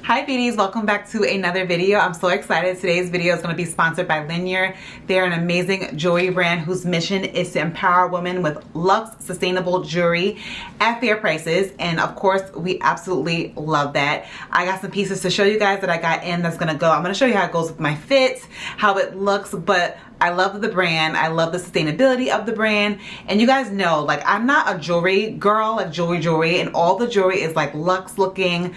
Hi beauties, welcome back to another video. I'm so excited. Today's video is going to be sponsored by Linjer. They're an amazing jewelry brand whose mission is to empower women with luxe, sustainable jewelry at fair prices. And of course, we absolutely love that. I got some pieces to show you guys that I got in that's going to go. I'm going to show you how it goes with my fit, how it looks, but I love the brand. I love the sustainability of the brand. And you guys know, like, I'm not a jewelry girl, like jewelry, and all the jewelry is like luxe looking,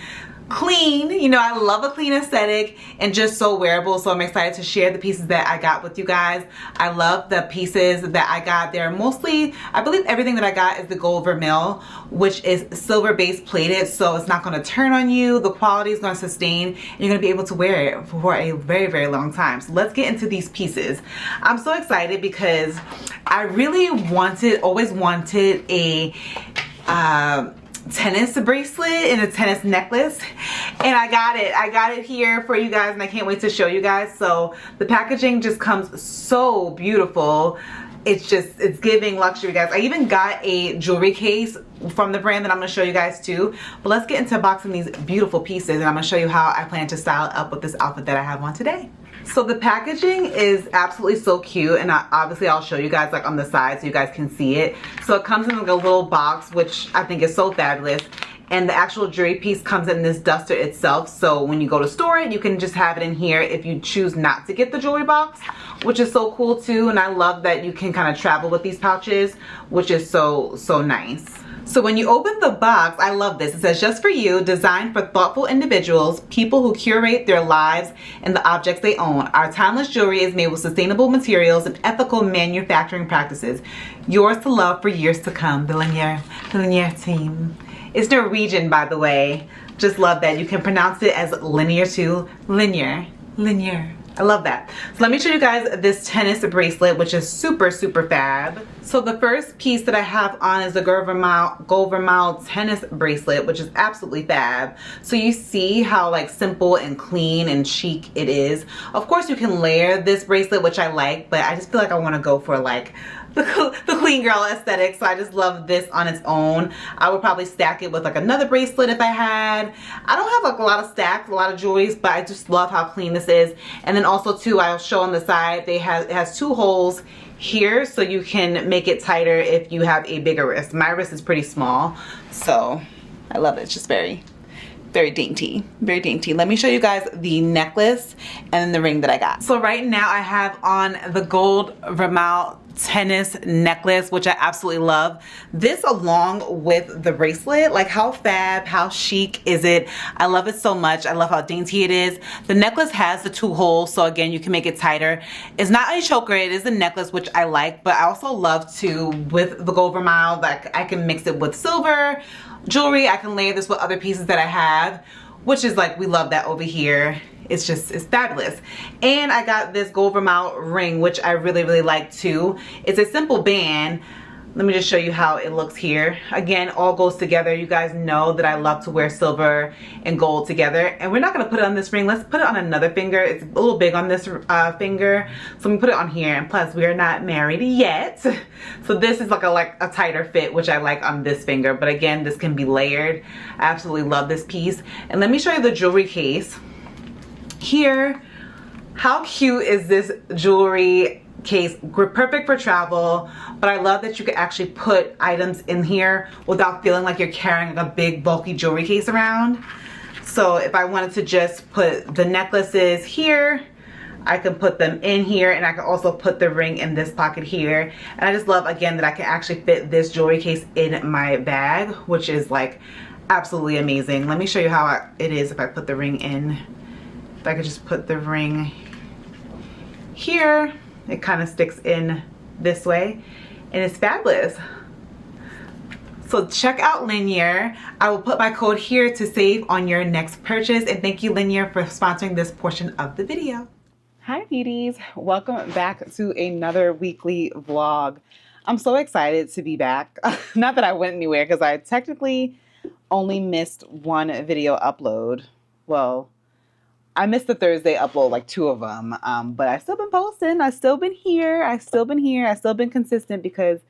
clean. You know, I love a clean aesthetic and just so wearable. So I'm excited to share the pieces that I got with you guys. I love the pieces that I got. They're mostly, I believe everything that I got is the gold Vermeil, which is silver base plated, so it's not going to turn on you. The quality is going to sustain and you're going to be able to wear it for a very, very long time. So let's get into these pieces. I'm so excited because I really always wanted a tennis bracelet and a tennis necklace, and I got it here for you guys, and I can't wait to show you guys. So the packaging just comes so beautiful. It's giving luxury, guys. I even got a jewelry case from the brand that I'm going to show you guys too. But let's get into unboxing these beautiful pieces, and I'm going to show you how I plan to style it up with this outfit that I have on today. So the packaging is absolutely so cute, and obviously I'll show you guys like on the side so you guys can see it. So it comes in like a little box, which I think is so fabulous. And the actual jewelry piece comes in this duster itself, so when you go to store it, you can just have it in here if you choose not to get the jewelry box, which is so cool too. And I love that you can kind of travel with these pouches, which is so nice. So when you open the box, I love this. It says, just for you, designed for thoughtful individuals, people who curate their lives and the objects they own. Our timeless jewelry is made with sustainable materials and ethical manufacturing practices. Yours to love for years to come. The Linjer team. It's Norwegian, by the way. Just love that. You can pronounce it as linear too. Linjer. I love that. So let me show you guys this tennis bracelet, which is super fab. So the first piece that I have on is the gold Vermeil tennis bracelet, which is absolutely fab. So you see how like simple and clean and chic it is. Of course you can layer this bracelet, which I like, but I just feel like I want to go for like the clean girl aesthetic. So I just love this on its own. I would probably stack it with like another bracelet if I had. I don't have like a lot of stacks, a lot of jewelries, but I just love how clean this is. And then also too, I'll show on the side, it has two holes here, so you can make it tighter if you have a bigger wrist. My wrist is pretty small, so I love it. It's just very dainty, very dainty. Let me show you guys the necklace and then the ring that I got. So right now I have on the gold Vermeil tennis necklace, which I absolutely love. This along with the bracelet, like how fab, how chic is it? I love it so much. I love how dainty it is. The necklace has the two holes, so again, you can make it tighter. It's not a choker, it is a necklace, which I like, but I also love to, with the gold Vermeil, like I can mix it with silver jewelry. I can layer this with other pieces that I have, which is like, we love that over here. It's fabulous. And I got this gold Vermeil ring, which I really like too. It's a simple band. Let me just show you how it looks here. Again, all goes together. You guys know that I love to wear silver and gold together. And we're not gonna put it on this ring. Let's put it on another finger. It's a little big on this finger. So I'm gonna put it on here. And plus, we are not married yet. So this is like a tighter fit, which I like on this finger. But again, this can be layered. I absolutely love this piece. And let me show you the jewelry case. Here, how cute is this jewelry case? Perfect for travel, but I love that you can actually put items in here without feeling like you're carrying a big bulky jewelry case around. So if I wanted to just put the necklaces here, I can put them in here, and I can also put the ring in this pocket here. And I just love, again, that I can actually fit this jewelry case in my bag, which is like absolutely amazing. Let me show you how it is if I put the ring in. If I could just put the ring here, it kind of sticks in this way, and it's fabulous. So check out Linjer. I will put my code here to save on your next purchase, and thank you Linjer for sponsoring this portion of the video. Hi beauties, welcome back to another weekly vlog. I'm so excited to be back. Not that I went anywhere, because I technically only missed one video upload. Well, I missed the Thursday upload, like 2 of them, but I've still been posting. I've still been here. I've still been consistent because,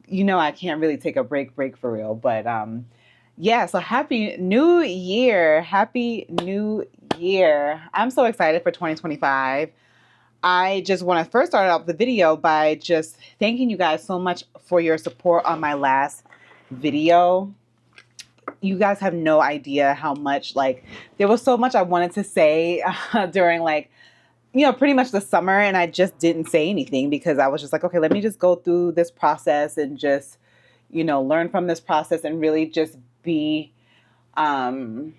you know, I can't really take a break for real. But Yeah, so happy new year. Happy new year. I'm so excited for 2025. I just want to first start off the video by just thanking you guys so much for your support on my last video. You guys have no idea how much, like, there was so much I wanted to say during, like, pretty much the summer, and I just didn't say anything because I was just like, okay, let me just go through this process and just, learn from this process and really just be um,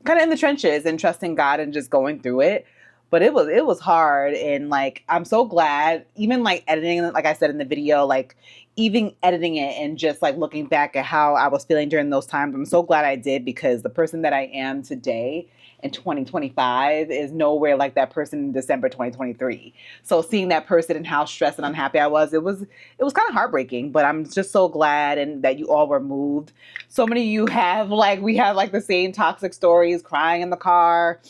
kind of in the trenches and trusting God and just going through it. But it was hard, and like I'm so glad, even like editing, like I said in the video, like even editing it and just like looking back at how I was feeling during those times, I'm so glad I did, because the person that I am today in 2025 is nowhere like that person in December 2023. So seeing that person and how stressed and unhappy I was, it was kind of heartbreaking, but I'm just so glad and that you all were moved. So many of you have like, we have like the same toxic stories, crying in the car,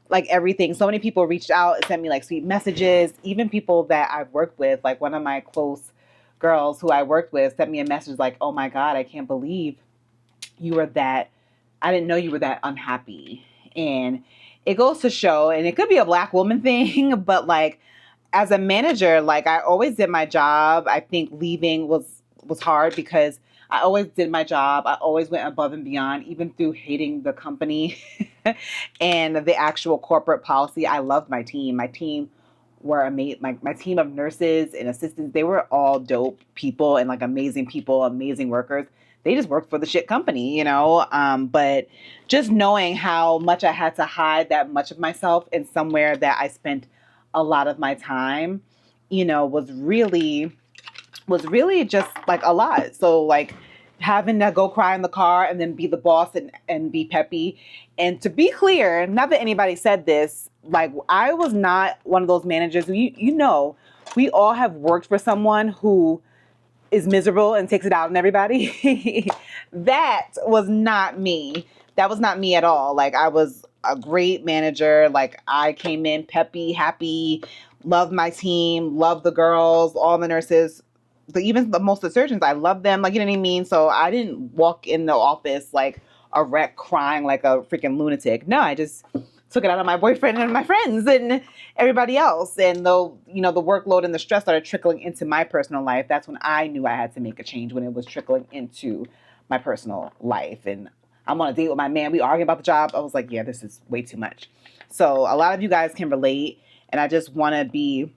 like everything. So many people reached out and sent me like sweet messages. Even people that I've worked with, like one of my close girls who I worked with sent me a message like, oh my God, I can't believe you were that, I didn't know you were that unhappy. And it goes to show, and it could be a Black woman thing, but like as a manager, like I always did my job. I think leaving was hard because I always did my job. I always went above and beyond, even through hating the company and the actual corporate policy. I loved my team. My team were amazing. My team of nurses and assistants, they were all dope people and like amazing people, amazing workers. They just worked for the shit company, but just knowing how much I had to hide that much of myself in somewhere that I spent a lot of my time, was really just like a lot. So like having to go cry in the car and then be the boss and be peppy. And to be clear, not that anybody said this, like I was not one of those managers who, we all have worked for someone who is miserable and takes it out on everybody. That was not me. That was not me at all. Like I was a great manager. Like I came in peppy, happy, loved my team, loved the girls, all the nurses, even most of the surgeons. I loved them. Like, you know what I mean? So I didn't walk in the office like a wreck crying like a freaking lunatic. No, I just took it out on my boyfriend and my friends and everybody else. And though, the workload and the stress started trickling into my personal life, that's when I knew I had to make a change, when it was trickling into my personal life. And I'm on a date with my man. We arguing about the job. I was like, yeah, this is way too much. So a lot of you guys can relate. And I just want to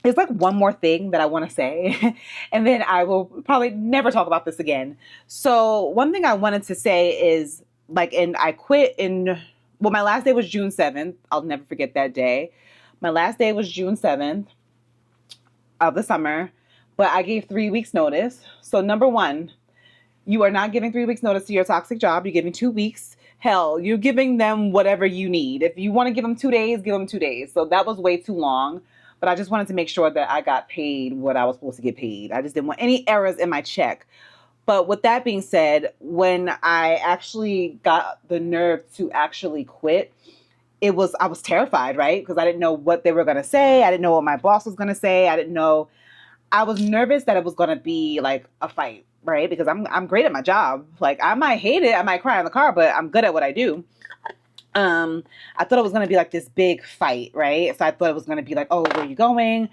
there's like one more thing that I want to say, and then I will probably never talk about this again. So one thing I wanted to say is like, and I quit my last day was June 7th. I'll never forget that day. My last day was June 7th of the summer, but I gave 3 weeks notice. So number one, you are not giving 3 weeks notice to your toxic job. You're giving 2 weeks. Hell, you're giving them whatever you need. If you want to give them 2 days, give them 2 days. So that was way too long. But I just wanted to make sure that I got paid what I was supposed to get paid. I just didn't want any errors in my check. But with that being said, when I actually got the nerve to actually quit, I was terrified, right? Because I didn't know what they were going to say. I didn't know what my boss was going to say. I didn't know. I was nervous that it was going to be like a fight, right? Because I'm great at my job. Like I might hate it. I might cry in the car, but I'm good at what I do. I thought it was going to be like this big fight, right? So I thought it was going to be like, oh, where are you going?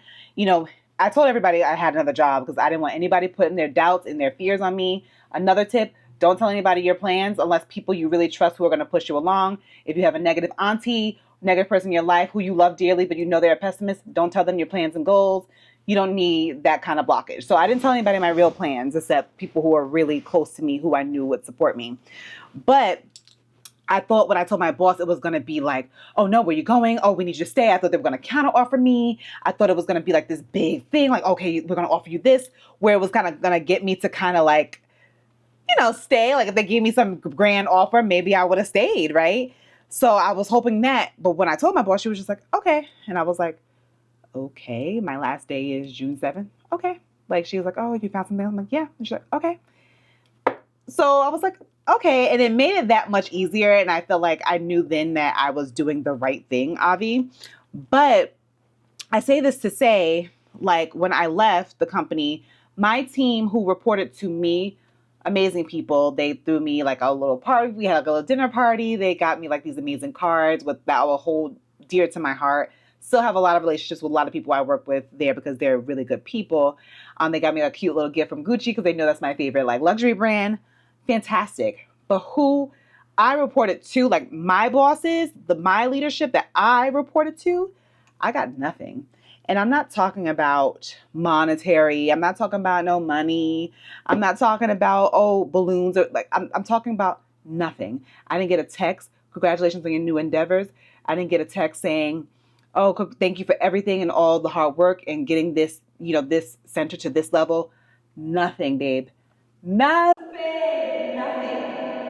I told everybody I had another job because I didn't want anybody putting their doubts and their fears on me. Another tip, don't tell anybody your plans unless people you really trust who are going to push you along. If you have a negative auntie, negative person in your life who you love dearly, but they're a pessimist, don't tell them your plans and goals. You don't need that kind of blockage. So I didn't tell anybody my real plans except people who are really close to me who I knew would support me. But I thought when I told my boss, it was going to be like, oh no, where you going? Oh, we need you to stay. I thought they were going to counter offer me. I thought it was going to be like this big thing. Like, okay, we're going to offer you this, where it was kind of going to get me to kind of like, stay. Like if they gave me some grand offer, maybe I would have stayed. Right. So I was hoping that, but when I told my boss, she was just like, okay. And I was like, okay, my last day is June 7th. Okay. Like she was like, oh, you found something? I'm like, yeah. And she's like, okay. So I was like, okay. And it made it that much easier. And I felt like I knew then that I was doing the right thing, Avi. But I say this to say, like when I left the company, my team who reported to me, amazing people. They threw me like a little party. We had like a little dinner party. They got me like these amazing cards that will hold dear to my heart. Still have a lot of relationships with a lot of people I work with there because they're really good people. They got me a cute little gift from Gucci because they know that's my favorite like luxury brand. Fantastic. But who I reported to, like my bosses, my leadership that I reported to, I got nothing. And I'm not talking about monetary. I'm not talking about no money. I'm not talking about, oh, balloons. Or like I'm talking about nothing. I didn't get a text, congratulations on your new endeavors. I didn't get a text saying, oh, thank you for everything and all the hard work and getting this, this center to this level. Nothing, babe. Nothing. Nothing.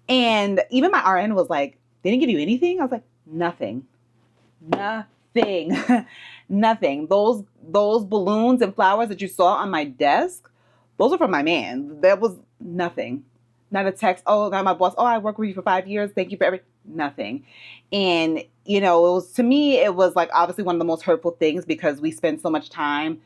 And even my RN was like, they didn't give you anything? I was like, nothing. Nothing. Nothing. Those balloons and flowers that you saw on my desk, those are from my man. That was nothing. Not a text. Oh, not my boss. Oh, I worked with you for 5 years. Thank you for everything. Nothing. And, it was, to me, it was like obviously one of the most hurtful things because we spend so much time.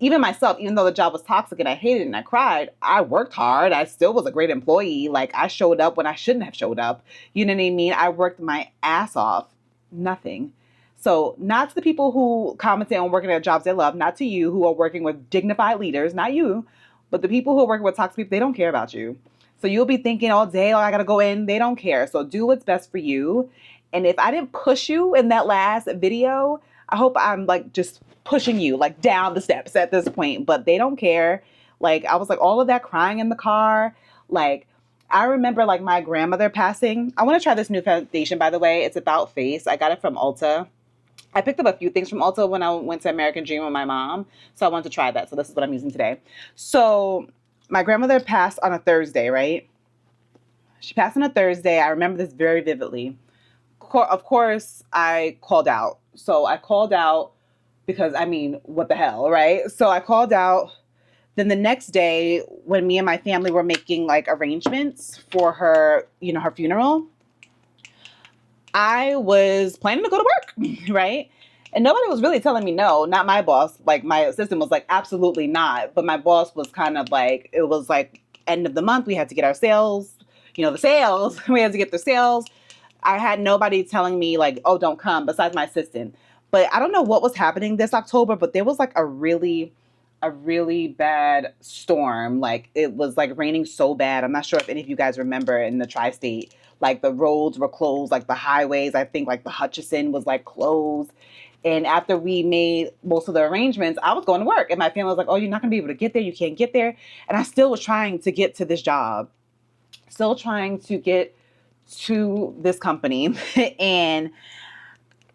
Even myself, even though the job was toxic and I hated it and I cried, I worked hard. I still was a great employee. Like I showed up when I shouldn't have showed up. You know what I mean? I worked my ass off. Nothing. So not to the people who commented on working at jobs they love, not to you who are working with dignified leaders, not you, but the people who are working with toxic people, they don't care about you. So you'll be thinking all day, oh, I got to go in. They don't care. So do what's best for you. And if I didn't push you in that last video, I hope I'm like just pushing you like down the steps at this point, but they don't care. Like I was like all of that crying in the car. Like I remember like my grandmother passing. I want to try this new foundation, by the way. It's About Face. I got it from Ulta. I picked up a few things from Ulta when I went to American Dream with my mom. So I wanted to try that. So this is what I'm using today. So my grandmother passed on a Thursday, right? She passed on a Thursday. I remember this very vividly. Of course, I called out. So I called out because, I mean, what the hell, right? So I called out. Then the next day, when me and my family were making like arrangements for her, her funeral, I was planning to go to work, right? And nobody was really telling me no, not my boss. Like my assistant was like, absolutely not. But my boss was kind of like, it was like end of the month. We had to get our sales, the sales. We had to get the sales. I had nobody telling me like, oh, don't come besides my assistant. But I don't know what was happening this October, but there was like a really bad storm. Like it was like raining so bad. I'm not sure if any of you guys remember in the tri-state, like the roads were closed, like the highways, I think like the Hutchinson was like closed. And after we made most of the arrangements, I was going to work and my family was like, oh, you're not gonna be able to get there. You can't get there. And I still was trying to get to this job, still trying to get to this company. And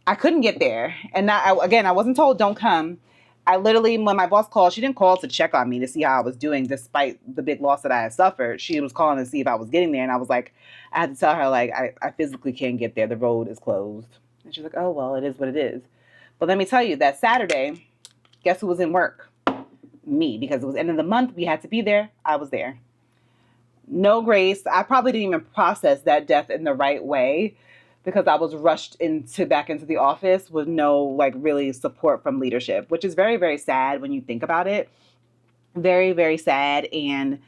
I couldn't get there. And I wasn't told don't come. I literally, when my boss called, she didn't call to check on me to see how I was doing despite the big loss that I had suffered. She was calling to see if I was getting there. And I was like, I had to tell her, like, I physically can't get there. The road is closed. And she's like, oh, well, it is what it is. But let me tell you, that Saturday, guess who was in work? Me, because it was end of the month. We had to be there. I was there. No grace. I probably didn't even process that death in the right way because I was rushed back into the office with no like really support from leadership, which is very, very sad when you think about it. Very, very sad. And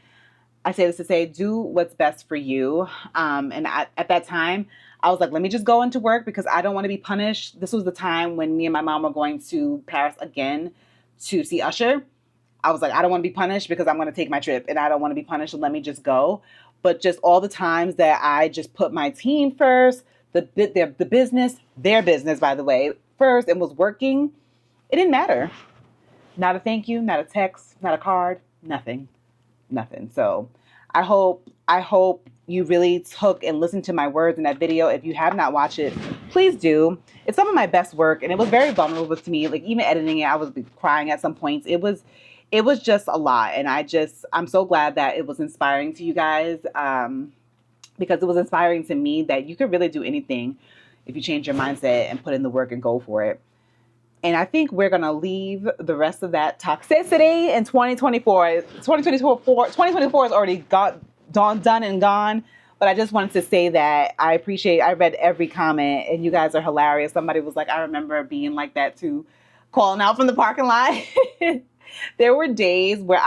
I say this to say, do what's best for you. At that time, I was like, let me just go into work because I don't want to be punished. This was the time when me and my mom were going to Paris again to see Usher. I was like, I don't want to be punished because I'm going to take my trip and I don't want to be punished. So let me just go. But just all the times that I just put my team first, the business, their business, by the way, first and was working, it didn't matter. Not a thank you, not a text, not a card, nothing. So I hope you really took and listened to my words in that video. If you have not watched it, please do. It's some of my best work and it was very vulnerable to me. Like even editing it, I was crying at some points. It was just a lot. And I'm so glad that it was inspiring to you guys because it was inspiring to me that you could really do anything if you change your mindset and put in the work and go for it. And I think we're going to leave the rest of that toxicity in 2024. 2024 is already done and gone. But I just wanted to say that I read every comment and you guys are hilarious. Somebody was like, I remember being like that too, calling out from the parking lot. There were days where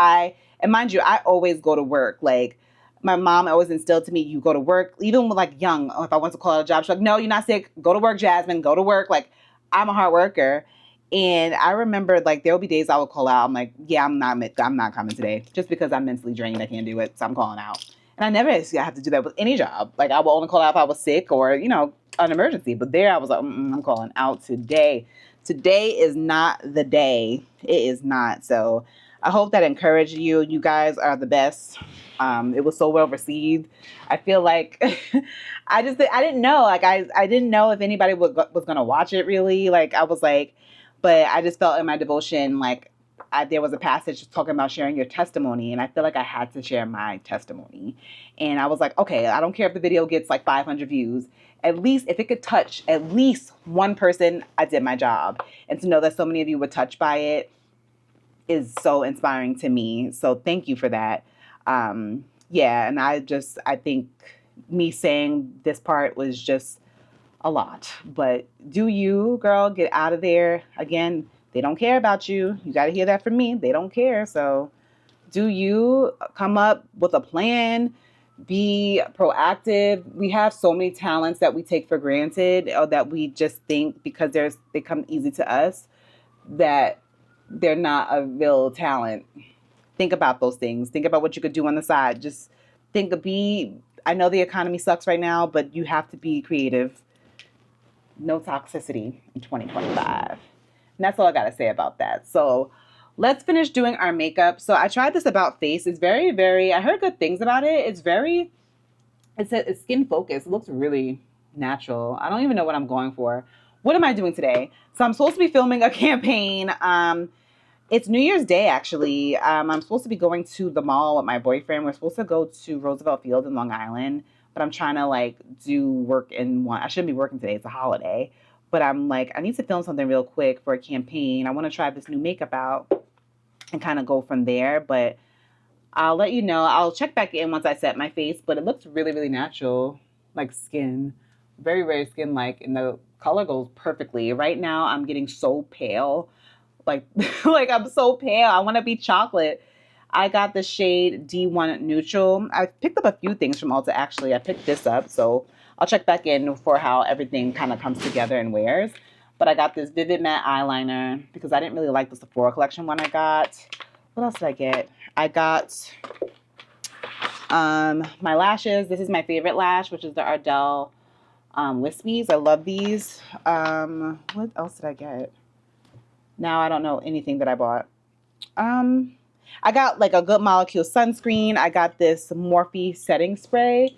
And mind you, I always go to work. Like, my mom always instilled to me, you go to work. Even when like young, if I want to call out a job, she's like, no, you're not sick. Go to work, Jasmine. Go to work. Like, I'm a hard worker. And I remember like there will be days I would call out. I'm like, yeah, I'm not coming today, just because I'm mentally drained. I can't do it, so I'm calling out. And I never have to do that with any job. Like, I will only call out if I was sick or an emergency. But there I was like, I'm calling out today. Today is not the day. It is not. So I hope that encouraged you. You guys are the best. It was so well received. I feel like I didn't know. Like, I didn't know if anybody was going to watch it really. Like, I was like, but I just felt in my devotion, like, there was a passage talking about sharing your testimony, and I feel like I had to share my testimony. And I was like, okay, I don't care if the video gets like 500 views. At least if it could touch at least one person, I did my job. And to know that so many of you were touched by it is so inspiring to me. So thank you for that. Yeah, and I think me saying this part was just a lot. But do you, girl, get out of there. Again, they don't care about you. You got to hear that from me. They don't care. So do you come up with a plan? Be proactive. We have so many talents that we take for granted, or that we just think because they come easy to us, that they're not a real talent. Think about those things. Think about what you could do on the side. Just I know the economy sucks right now, but you have to be creative. No toxicity in 2025. And that's all I got to say about that. So let's finish doing our makeup. So I tried this About Face. It's very, very, I heard good things about it. It's skin focused. It looks really natural. I don't even know what I'm going for. What am I doing today? So I'm supposed to be filming a campaign. It's New Year's Day, actually. I'm supposed to be going to the mall with my boyfriend. We're supposed to go to Roosevelt Field in Long Island. But I'm trying to like do work in one. I shouldn't be working today. It's a holiday. But I'm like, I need to film something real quick for a campaign. I want to try this new makeup out and kind of go from there. But I'll let you know. I'll check back in once I set my face. But it looks really, really natural. Like skin. Very, very skin-like. And the color goes perfectly. Right now, I'm getting so pale. Like, like I'm so pale. I want to be chocolate. I got the shade D1 Neutral. I picked up a few things from Ulta, actually. I picked this up, so I'll check back in for how everything kind of comes together and wears. But I got this Vivid Matte Eyeliner because I didn't really like the Sephora collection one I got. What else did I get? I got my lashes. This is my favorite lash, which is the Ardell Wispies. I love these. What else did I get? Now I don't know anything that I bought. I got like a Good Molecule sunscreen. I got this Morphe setting spray.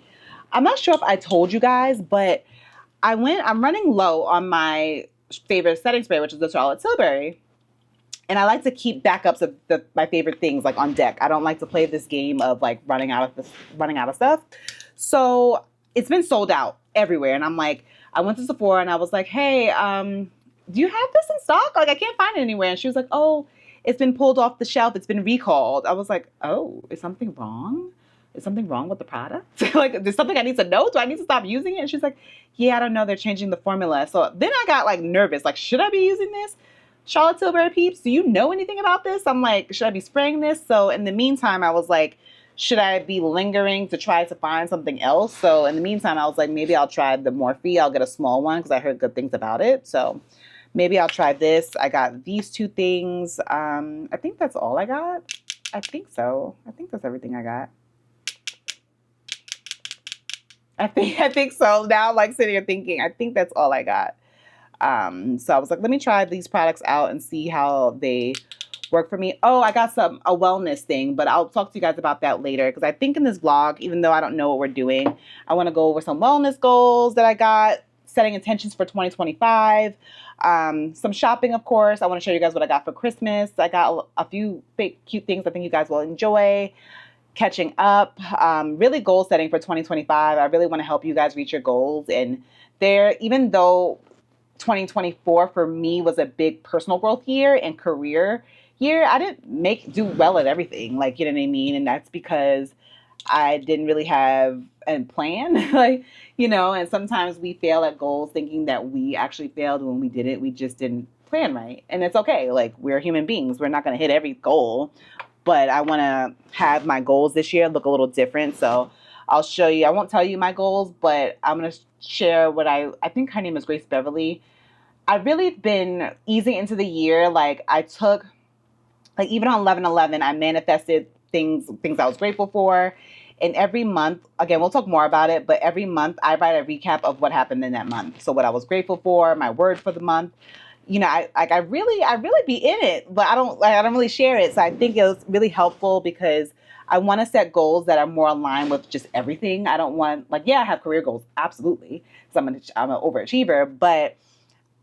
I'm not sure if I told you guys, but I'm running low on my favorite setting spray, which is the Charlotte Tilbury. And I like to keep backups of my favorite things like on deck. I don't like to play this game of like running out of stuff. So it's been sold out everywhere. And I'm like, I went to Sephora and I was like, hey, do you have this in stock? Like, I can't find it anywhere. And she was like, oh, it's been pulled off the shelf. It's been recalled. I was like, oh, is something wrong? Is something wrong with the product? Like, there's something I need to know? Do I need to stop using it? And she's like, yeah, I don't know. They're changing the formula. So then I got like nervous. Like, should I be using this? Charlotte Tilbury peeps, do you know anything about this? I'm like, should I be spraying this? So in the meantime, I was like, should I be lingering to try to find something else? So in the meantime, I was like, maybe I'll try the Morphe. I'll get a small one because I heard good things about it. So maybe I'll try this. I got these two things. I think that's all I got. I think so. I think that's everything I got. I think so. Now I'm like sitting here thinking, I think that's all I got. So I was like, let me try these products out and see how they work for me. Oh, I got a wellness thing, but I'll talk to you guys about that later because I think in this vlog, even though I don't know what we're doing, I want to go over some wellness goals that I got, setting intentions for 2025, some shopping, of course. I want to show you guys what I got for Christmas. I got a few cute things I think you guys will enjoy. Catching up, really goal setting for 2025. I really want to help you guys reach your goals. And even though 2024 for me was a big personal growth year and career year, I didn't do well at everything. Like, you know what I mean? And that's because I didn't really have a plan. Like, you know, and sometimes we fail at goals thinking that we actually failed when we didn't. We just didn't plan right. And it's okay. Like, we're human beings. We're not going to hit every goal. but I want to have my goals this year look a little different. So I'll show you. I won't tell you my goals, but I'm going to share what I think her name is Grace Beverly. I've really been easing into the year. Like I took, like even on 11/11, I manifested things I was grateful for. And every month, again, we'll talk more about it, but every month I write a recap of what happened in that month. So what I was grateful for, my word for the month. You know, I really be in it, but I don't really share it. So I think it was really helpful because I want to set goals that are more aligned with just everything. I don't want, like, yeah, I have career goals, absolutely, because I'm an overachiever, but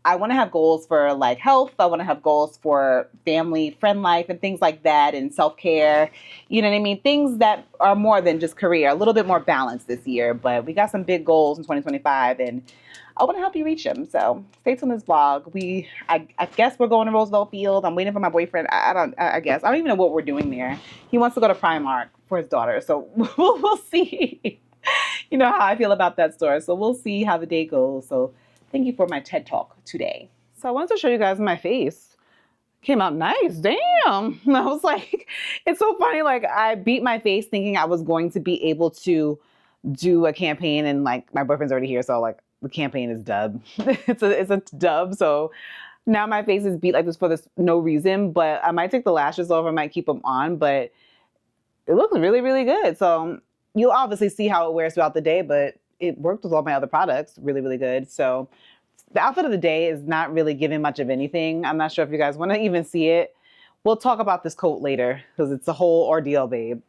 I want to have goals for like health. I want to have goals for family, friend life, and things like that, and self-care. You know what I mean? Things that are more than just career, a little bit more balanced this year. But we got some big goals in 2025, and I want to help you reach them. So stay tuned to this vlog. I guess we're going to Roosevelt Field. I'm waiting for my boyfriend. I don't even know what we're doing there. He wants to go to Primark for his daughter. So we'll see. You know how I feel about that store. So we'll see how the day goes. So thank you for my TED Talk today. So I wanted to show you guys my face. Came out nice, damn. And I was like, it's so funny. Like I beat my face thinking I was going to be able to do a campaign, and like my boyfriend's already here. So like the campaign is dub. it's a dub. So now my face is beat like this for this no reason, but I might take the lashes off. I might keep them on, but it looks really, really good. So you'll obviously see how it wears throughout the day, but it worked with all my other products really, really good. So the outfit of the day is not really giving much of anything. I'm not sure if you guys want to even see it. We'll talk about this coat later because it's a whole ordeal, babe.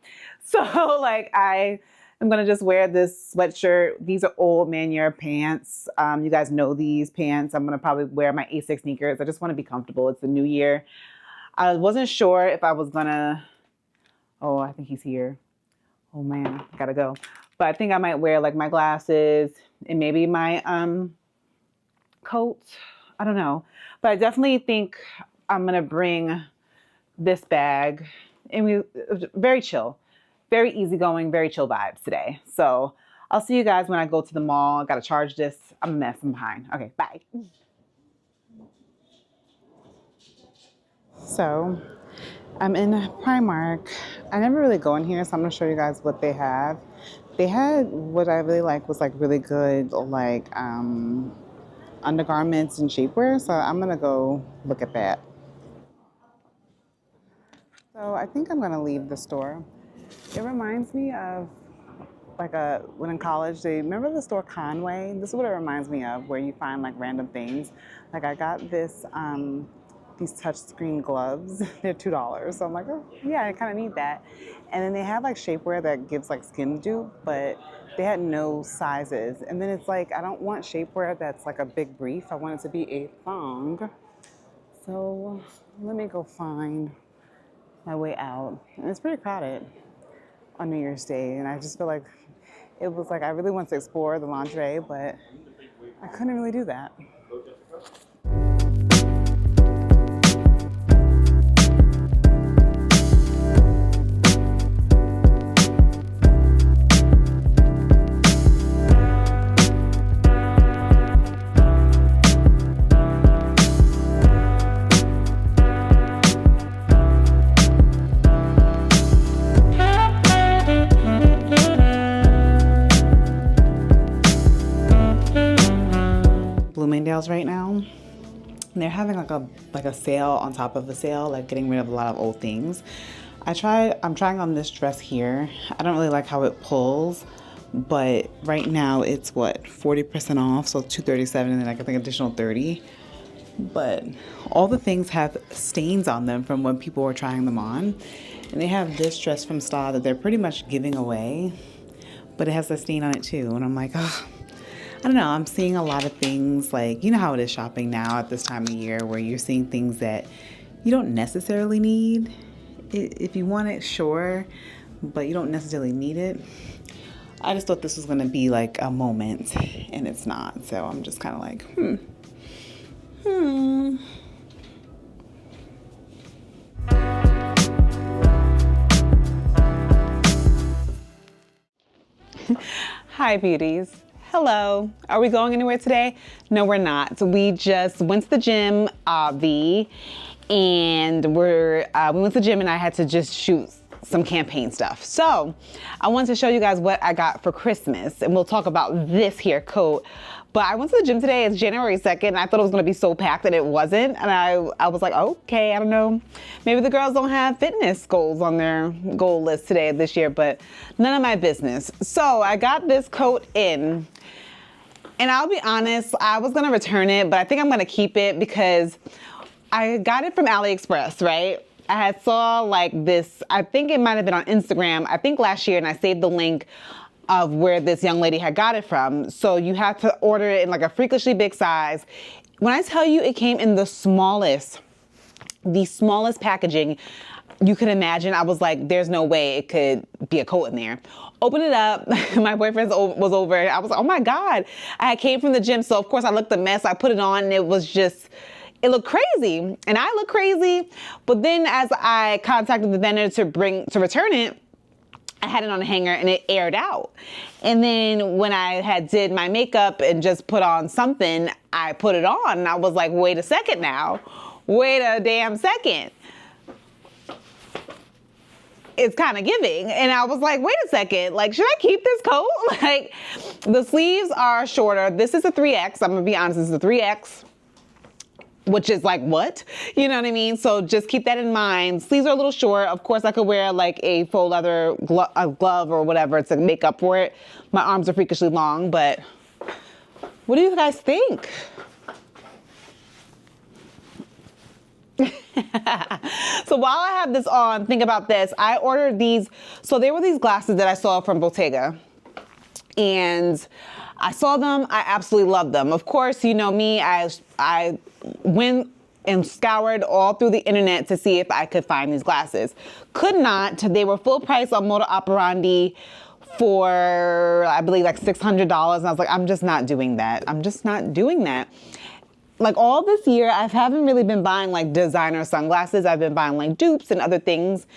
So like I'm going to just wear this sweatshirt. These are old Linjer pants. You guys know these pants. I'm going to probably wear my A6 sneakers. I just want to be comfortable. It's the new year. I wasn't sure if I was going to, oh, I think he's here. Oh man, I gotta go. But I think I might wear like my glasses and maybe my coat. I don't know. But I definitely think I'm gonna bring this bag. And very chill, very easygoing, very chill vibes today. So I'll see you guys when I go to the mall. I gotta charge this. I'm a mess. I'm behind. Okay, bye. So I'm in Primark. I never really go in here, so I'm gonna show you guys what they have. They had what I really like was like really good like undergarments and shapewear, so I'm gonna go look at that. So I think I'm gonna leave the store. It reminds me of like when in college, remember the store Conway? This is what it reminds me of, where you find like random things. Like I got this these touchscreen gloves. They're $2. So I'm like, oh yeah, I kind of need that. And then they have like shapewear that gives like skin dupe, but they had no sizes. And then it's like, I don't want shapewear that's like a big brief. I want it to be a thong. So let me go find my way out. And it's pretty crowded on New Year's Day. And I just feel like it was like, I really want to explore the lingerie, but I couldn't really do that. Bloomingdale's right now. And they're having like a sale on top of a sale, like getting rid of a lot of old things. I'm trying on this dress here. I don't really like how it pulls, but right now it's what, 40% off, so $237 and then like I think additional 30. But all the things have stains on them from when people were trying them on. And they have this dress from Star that they're pretty much giving away, but it has a stain on it too. And I'm like, oh, I don't know. I'm seeing a lot of things, like, you know how it is shopping now at this time of year, where you're seeing things that you don't necessarily need. If you want it, sure, but you don't necessarily need it. I just thought this was going to be like a moment, and it's not. So I'm just kind of like, Hi, beauties. Hello. Are we going anywhere today? No, we're not. So we just went to the gym, and we went to the gym and I had to just shoot some campaign stuff. So I wanted to show you guys what I got for Christmas, and we'll talk about this here coat. But I went to the gym today. It's January 2nd. And I thought it was going to be so packed, and it wasn't. And I was like, okay, I don't know. Maybe the girls don't have fitness goals on their goal list this year, but none of my business. So I got this coat in, and I'll be honest, I was going to return it, but I think I'm going to keep it because I got it from AliExpress, right? I had saw like this, I think it might have been on Instagram, I think last year, and I saved the link of where this young lady had got it from. So you have to order it in like a freakishly big size. When I tell you it came in the smallest packaging you could imagine, I was like, there's no way it could be a coat in there. Open it up, my boyfriend was over, I was like, oh my God. I came from the gym, so of course I looked a mess, I put it on, and it looked crazy, and I look crazy. But then as I contacted the vendor to return it, I had it on a hanger and it aired out. And then when I did my makeup and just put on something, I put it on and I was like, wait a second now. Wait a damn second. It's kind of giving. And I was like, wait a second, like, should I keep this coat? Like, the sleeves are shorter. This is a 3X. I'm gonna be honest, this is a 3X. Which is like, what? You know what I mean? So just keep that in mind. Sleeves are a little short. Of course, I could wear like a faux leather glove or whatever to make up for it. My arms are freakishly long, but what do you guys think? So while I have this on, think about this. I ordered these. So they were these glasses that I saw from Bottega. And I saw them, I absolutely love them. Of course, you know me, I went and scoured all through the internet to see if I could find these glasses. Could not. They were full price on Modo Operandi for, I believe, like $600. And I was like, I'm just not doing that. I'm just not doing that. Like all this year, I haven't really been buying like designer sunglasses. I've been buying like dupes and other things,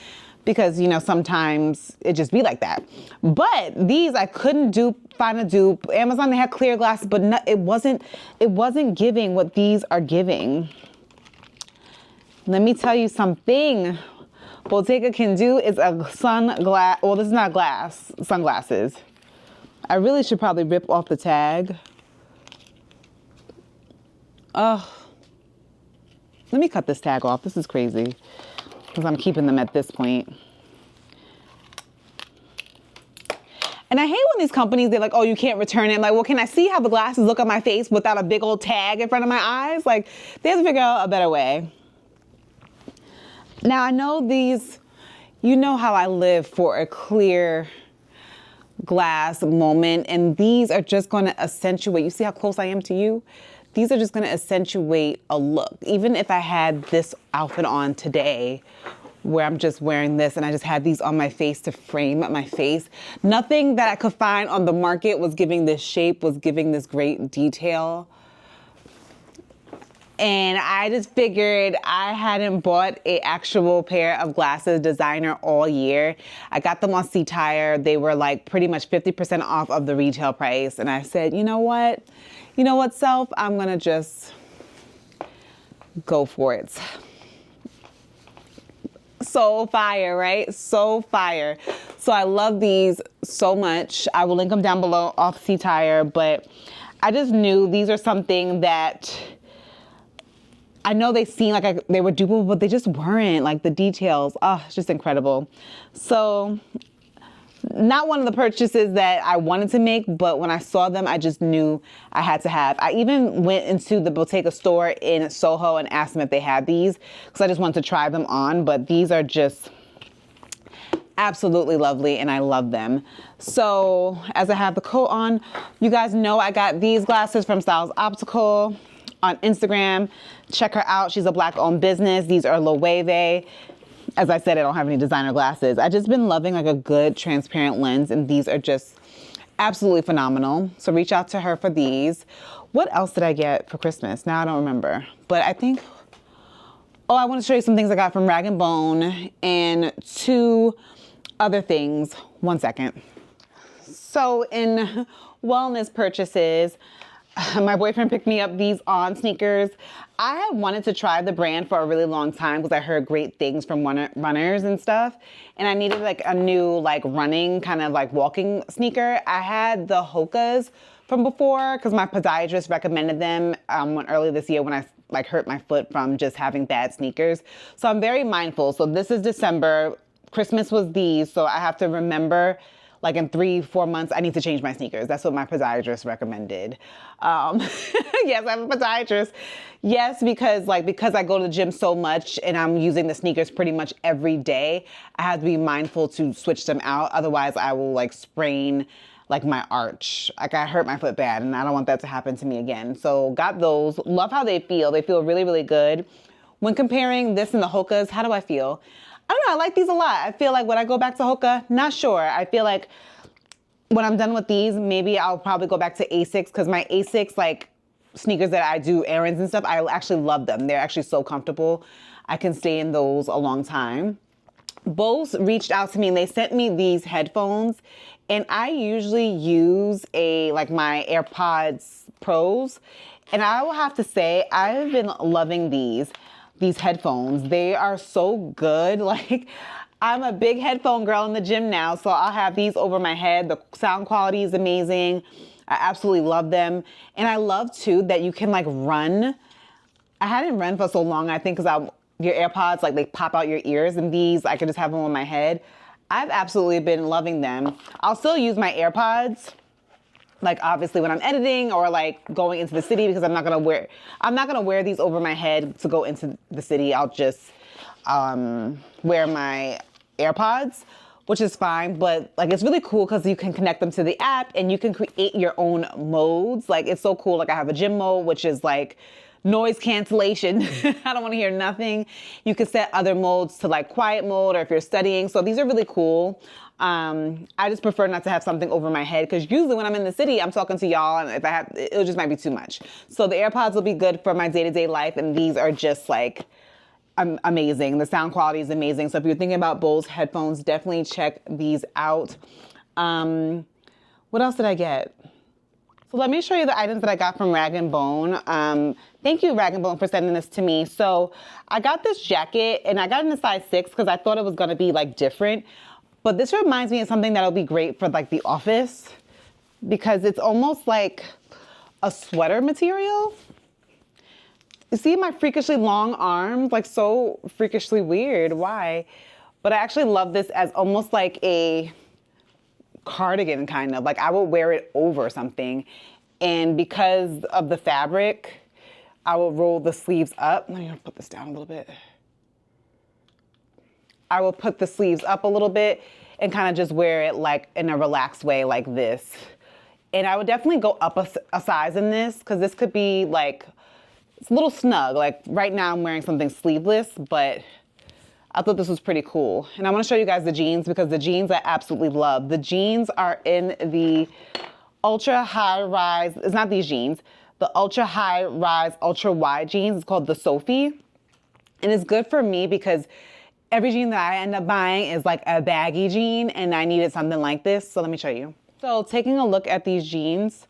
because, you know, sometimes it just be like that. But these, I couldn't find a dupe. Amazon, they had clear glasses, but it wasn't giving what these are giving. Let me tell you something. Bottega can do is a sunglass. Well, this is not glass, sunglasses. I really should probably rip off the tag. Oh, let me cut this tag off. This is crazy, because I'm keeping them at this point. And I hate when these companies, they're like, oh, you can't return it. I'm like, well, can I see how the glasses look on my face without a big old tag in front of my eyes? Like, they have to figure out a better way. Now, I know these, you know how I live for a clear glass moment, and these are just going to accentuate. You see how close I am to you? These are just going to accentuate a look. Even if I had this outfit on today, where I'm just wearing this and I just had these on my face to frame my face, nothing that I could find on the market was giving this shape, was giving this great detail. And I just figured I hadn't bought an actual pair of glasses designer all year. I got them on C-Tire. They were like pretty much 50% off of the retail price. And I said, you know what? You know what, self? I'm gonna just go for it. So fire, right? So fire. So I love these so much. I will link them down below off C-Tire, but I just knew these are something that I know they seem like they were dupable, but they just weren't. Like the details, oh, it's just incredible. So not one of the purchases that I wanted to make, but when I saw them, I just knew I had to have. I even went into the Bottega store in Soho and asked them if they had these, because I just wanted to try them on, but these are just absolutely lovely and I love them. So as I have the coat on, you guys know I got these glasses from Styles Optical on Instagram. Check her out. She's a Black-owned business. These are Loewe. As I said, I don't have any designer glasses. I've just been loving like a good transparent lens, and these are just absolutely phenomenal. So reach out to her for these. What else did I get for Christmas? Now I don't remember, but I think, oh, I want to show you some things I got from Rag & Bone and two other things. One second. So in wellness purchases, my boyfriend picked me up these On sneakers. I have wanted to try the brand for a really long time because I heard great things from runners and stuff. And I needed like a new like running kind of like walking sneaker. I had the Hoka's from before because my podiatrist recommended them early this year when I like hurt my foot from just having bad sneakers. So I'm very mindful. So this is December. Christmas was these. So I have to remember like in 3-4 months, I need to change my sneakers. That's what my podiatrist recommended. Yes, I have a podiatrist. Yes, because I go to the gym so much and I'm using the sneakers pretty much every day, I have to be mindful to switch them out. Otherwise, I will like sprain like my arch. Like I hurt my foot bad and I don't want that to happen to me again. So got those. Love how they feel. They feel really, really good. When comparing this and the Hoka's, how do I feel? I don't know. I like these a lot. I feel like when I go back to Hoka, not sure. I feel like when I'm done with these, maybe I'll probably go back to Asics because my Asics like sneakers that I do errands and stuff, I actually love them. They're actually so comfortable. I can stay in those a long time. Bose reached out to me and they sent me these headphones, and I usually use my AirPods Pros, and I will have to say I've been loving these headphones. They are so good. Like I'm a big headphone girl in the gym now, so I'll have these over my head. The sound quality is amazing. I absolutely love them. And I love too that you can like run. I hadn't run for so long, I think, because your AirPods, like they pop out your ears, and these, I could just have them on my head. I've absolutely been loving them. I'll still use my AirPods, like obviously when I'm editing or like going into the city, because I'm not gonna wear these over my head to go into the city. I'll just wear my AirPods, which is fine. But like it's really cool because you can connect them to the app and you can create your own modes. Like it's so cool. Like I have a gym mode, which is like noise cancellation. I don't want to hear nothing. You can set other modes to like quiet mode or if you're studying. So these are really cool. I just prefer not to have something over my head because usually when I'm in the city, I'm talking to y'all, and if I have, it just might be too much. So the AirPods will be good for my day-to-day life, and these are just like amazing. The sound quality is amazing. So if you're thinking about Bose headphones, definitely check these out. What else did I get? So let me show you the items that I got from Rag & Bone. Thank you, Rag & Bone, for sending this to me. So I got this jacket, and I got it in a size 6 because I thought it was going to be like different. But this reminds me of something that'll be great for like the office because it's almost like a sweater material. You see my freakishly long arms, like so freakishly weird. Why? But I actually love this as almost like a cardigan kind of. Like I would wear it over something. And because of the fabric, I will roll the sleeves up. Let me put this down a little bit. I will put the sleeves up a little bit and kind of just wear it like in a relaxed way like this. And I would definitely go up a size in this because this could be like, it's a little snug. Like right now I'm wearing something sleeveless, but I thought this was pretty cool. And I want to show you guys the jeans because the jeans I absolutely love. The jeans are in the ultra high rise. It's not these jeans. The ultra high rise, ultra wide jeans. It's called the Sophie. And it's good for me because every jean that I end up buying is like a baggy jean, and I needed something like this. So let me show you. So taking a look at these jeans,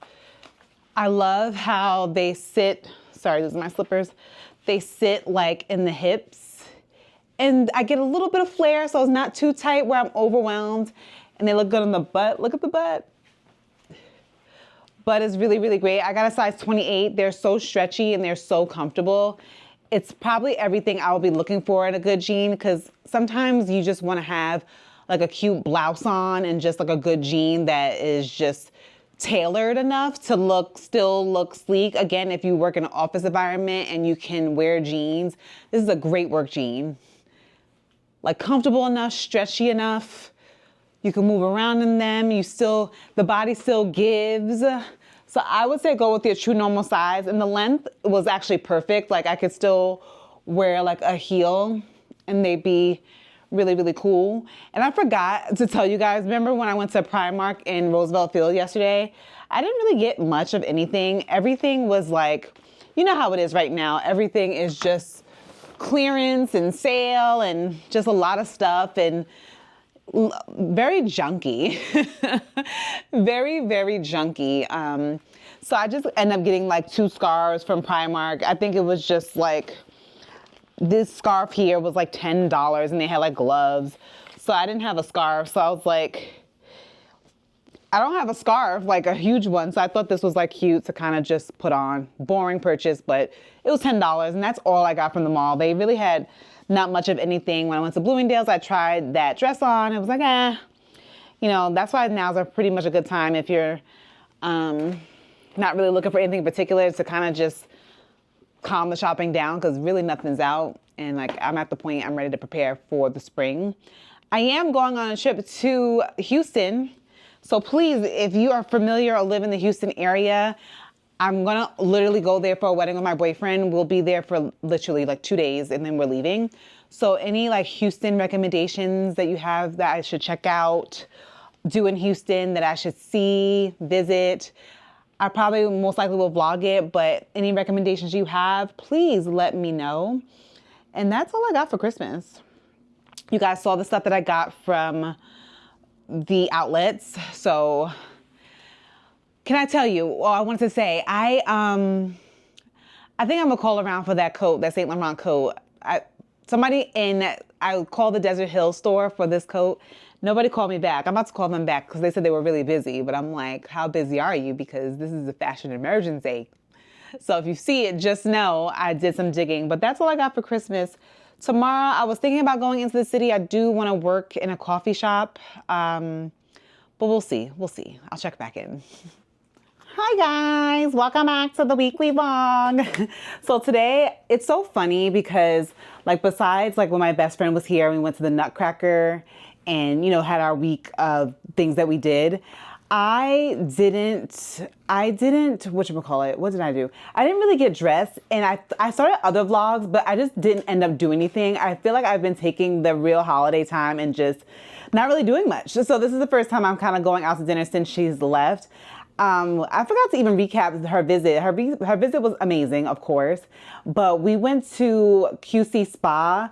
I love how they sit. Sorry, these are my slippers. They sit like in the hips, and I get a little bit of flare, so it's not too tight where I'm overwhelmed, and they look good on the butt. Look at the butt. Butt is really, really great. I got a size 28. They're so stretchy and they're so comfortable. It's probably everything I will be looking for in a good jean because sometimes you just want to have like a cute blouse on and just like a good jean that is just tailored enough to still look sleek. Again, if you work in an office environment and you can wear jeans, this is a great work jean. Like comfortable enough, stretchy enough. You can move around in them. The body still gives. So I would say go with your true normal size, and the length was actually perfect. Like I could still wear like a heel and they'd be really, really cool. And I forgot to tell you guys, remember when I went to Primark in Roosevelt Field yesterday? I didn't really get much of anything. Everything was like, you know how it is right now. Everything is just clearance and sale and just a lot of stuff and very junky. Very, very junky. So I just ended up getting like 2 scarves from Primark. I think it was just like, this scarf here was like $10 and they had like gloves. So I didn't have a scarf. So I was like, I don't have a scarf, like a huge one. So I thought this was like cute to kind of just put on. Boring purchase, but it was $10 and that's all I got from the mall. They really had not much of anything. When I went to Bloomingdale's, I tried that dress on. It was like, you know, that's why now's pretty much a good time if you're not really looking for anything in particular, to kind of just calm the shopping down, because really nothing's out. And like, I'm at the point I'm ready to prepare for the spring. I am going on a trip to Houston. So please, if you are familiar or live in the Houston area, I'm gonna literally go there for a wedding with my boyfriend. We'll be there for literally like 2 days and then we're leaving. So any like Houston recommendations that you have that I should check out, do in Houston, that I should see, visit, I probably most likely will vlog it, but any recommendations you have, please let me know. And that's all I got for Christmas. You guys saw the stuff that I got from the outlets. So can I tell you, well, I wanted to say, I think I'm gonna call around for that coat, that Saint Laurent coat. I called the Desert Hill store for this coat. Nobody called me back. I'm about to call them back because they said they were really busy, but I'm like, how busy are you? Because this is a fashion emergency. So if you see it, just know I did some digging, but that's all I got for Christmas. Tomorrow, I was thinking about going into the city. I do want to work in a coffee shop, but we'll see. We'll see. I'll check back in. Hi guys, welcome back to the weekly vlog. So today, it's so funny because like besides like when my best friend was here, we went to the Nutcracker and, you know, had our week of things that we did. I didn't, whatchamacallit, what did I do? I didn't really get dressed, and I started other vlogs, but I just didn't end up doing anything. I feel like I've been taking the real holiday time and just not really doing much. So this is the first time I'm kind of going out to dinner since she's left. I forgot to even recap her visit. Her visit was amazing, of course, but we went to QC Spa.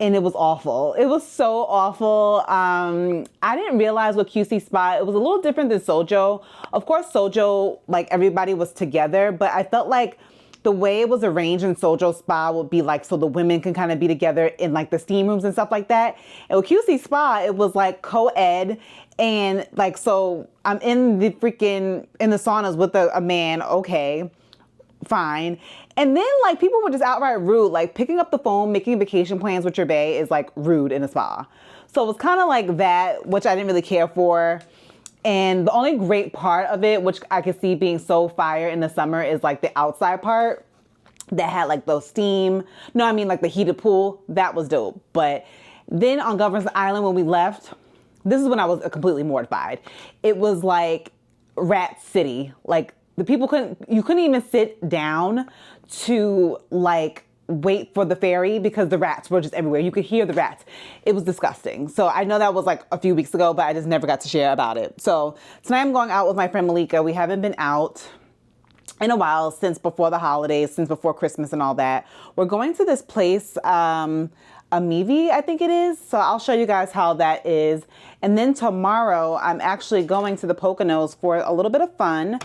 And it was awful. It was so awful. I didn't realize with QC Spa, it was a little different than Sojo. Of course, Sojo, like everybody was together, but I felt like the way it was arranged in Sojo Spa would be like, so the women can kind of be together in like the steam rooms and stuff like that. And with QC Spa, it was like co-ed. And like, so I'm in the saunas with a man, okay, fine. And then like people were just outright rude, like picking up the phone, making vacation plans with your bae is like rude in a spa. So it was kind of like that, which I didn't really care for. And the only great part of it, which I could see being so fire in the summer, is like the outside part that had like those steam. No, I mean like the heated pool. That was dope. But then on Governor's Island when we left, this is when I was completely mortified. It was like Rat City. Like the people you couldn't even sit down to like wait for the ferry because the rats were just everywhere. You could hear the rats. It was disgusting. So I know that was like a few weeks ago, but I just never got to share about it. So tonight I'm going out with my friend Malika. We haven't been out in a while, since before the holidays, since before Christmas and all that. We're going to this place, Amivi, I think it is. So I'll show you guys how that is. And then tomorrow I'm actually going to the Poconos for a little bit of fun.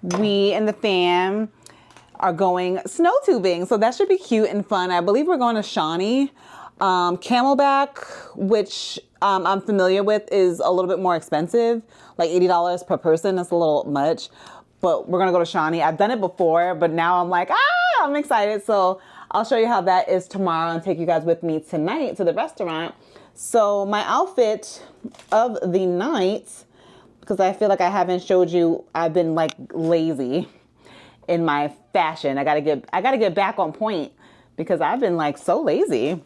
We and the fam are going snow tubing, so that should be cute and fun. I believe we're going to Shawnee. Camelback, which I'm familiar with, is a little bit more expensive, like $80 per person. That's a little much, but we're gonna go to Shawnee. I've done it before, but now I'm like, I'm excited. So I'll show you how that is tomorrow and take you guys with me tonight to the restaurant. So my outfit of the night, because I feel like I haven't showed you, I've been like lazy in my fashion. I gotta get back on point because I've been like so lazy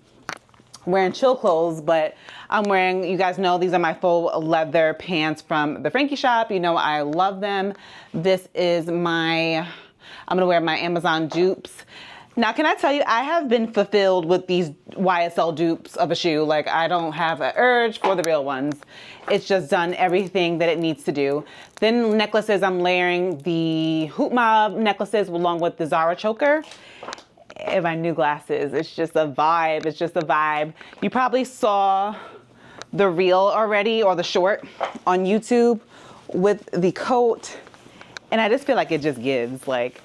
wearing chill clothes. But I'm wearing, you guys know, these are my faux leather pants from the Frankie shop. You know, I love them. This is I'm gonna wear my Amazon dupes. Now, can I tell you, I have been fulfilled with these YSL dupes of a shoe. Like, I don't have an urge for the real ones. It's just done everything that it needs to do. Then necklaces, I'm layering the Hoop Mob necklaces along with the Zara choker. And my new glasses, it's just a vibe. It's just a vibe. You probably saw the reel already, or the short on YouTube with the coat And I just feel like it just gives like,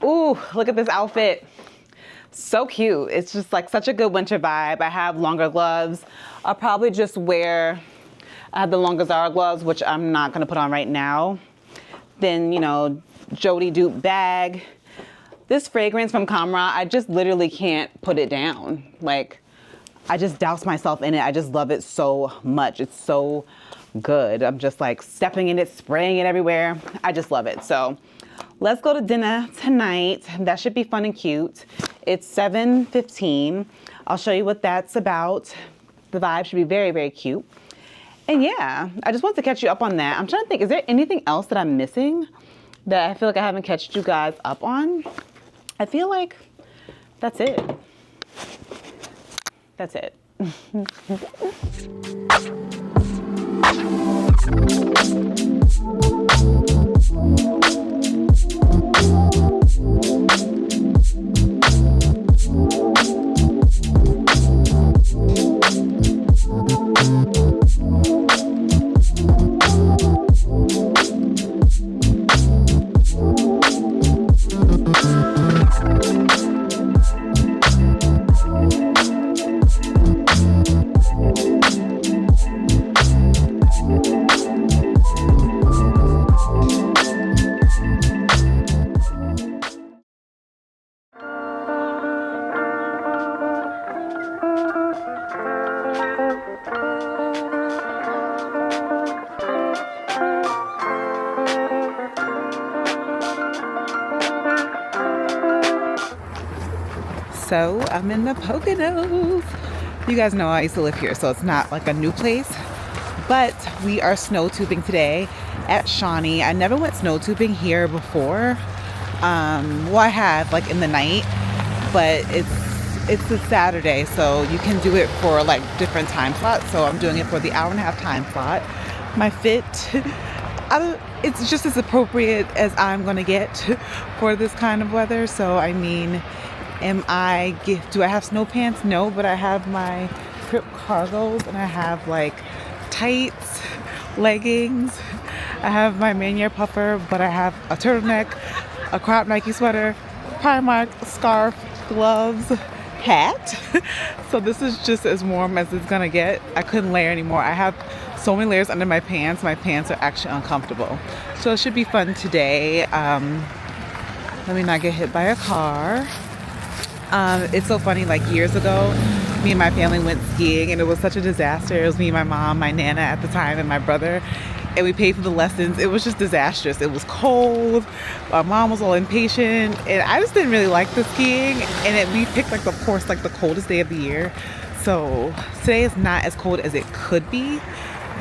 ooh, look at this outfit. So cute. It's just like such a good winter vibe. I have longer gloves. I'll probably just wear, I have the longer Zara gloves, which I'm not gonna put on right now. Then, you know, Jody dupe bag. This fragrance from Camera, I just literally can't put it down. Like, I just douse myself in it. I just love it so much. It's so good. I'm just like stepping in it, spraying it everywhere. I just love it. So let's go to dinner tonight. That should be fun and cute. It's 7:15. I'll show you what that's about. The vibe should be very, very cute. And yeah, I just wanted to catch you up on that. I'm trying to think, is there anything else that I'm missing that I feel like I haven't catched you guys up on? I feel like that's it. That's it. So I'm in the Poconos. You guys know I used to live here, so it's not like a new place. But we are snow tubing today at Shawnee. I never went snow tubing here before. Well, I have like in the night, but it's a Saturday, so you can do it for like different time slots. So I'm doing it for the hour-and-a-half time slot. My fit, it's just as appropriate as I'm gonna get for this kind of weather. So I mean, do I have snow pants? No, but I have my Crip cargos and I have like tights, leggings. I have my Linjer puffer, but I have a turtleneck, a crop Nike sweater, Primark scarf, gloves, hat. So this is just as warm as it's gonna get. I couldn't layer anymore. I have so many layers under my pants. My pants are actually uncomfortable. So it should be fun today. Let me not get hit by a car. It's so funny, like years ago, me and my family went skiing and it was such a disaster. It was me, my mom, my Nana at the time, and my brother, and we paid for the lessons. It was just disastrous. It was cold. My mom was all impatient, and I just didn't really like the skiing. And we picked like the course, like the coldest day of the year. So today is not as cold as it could be,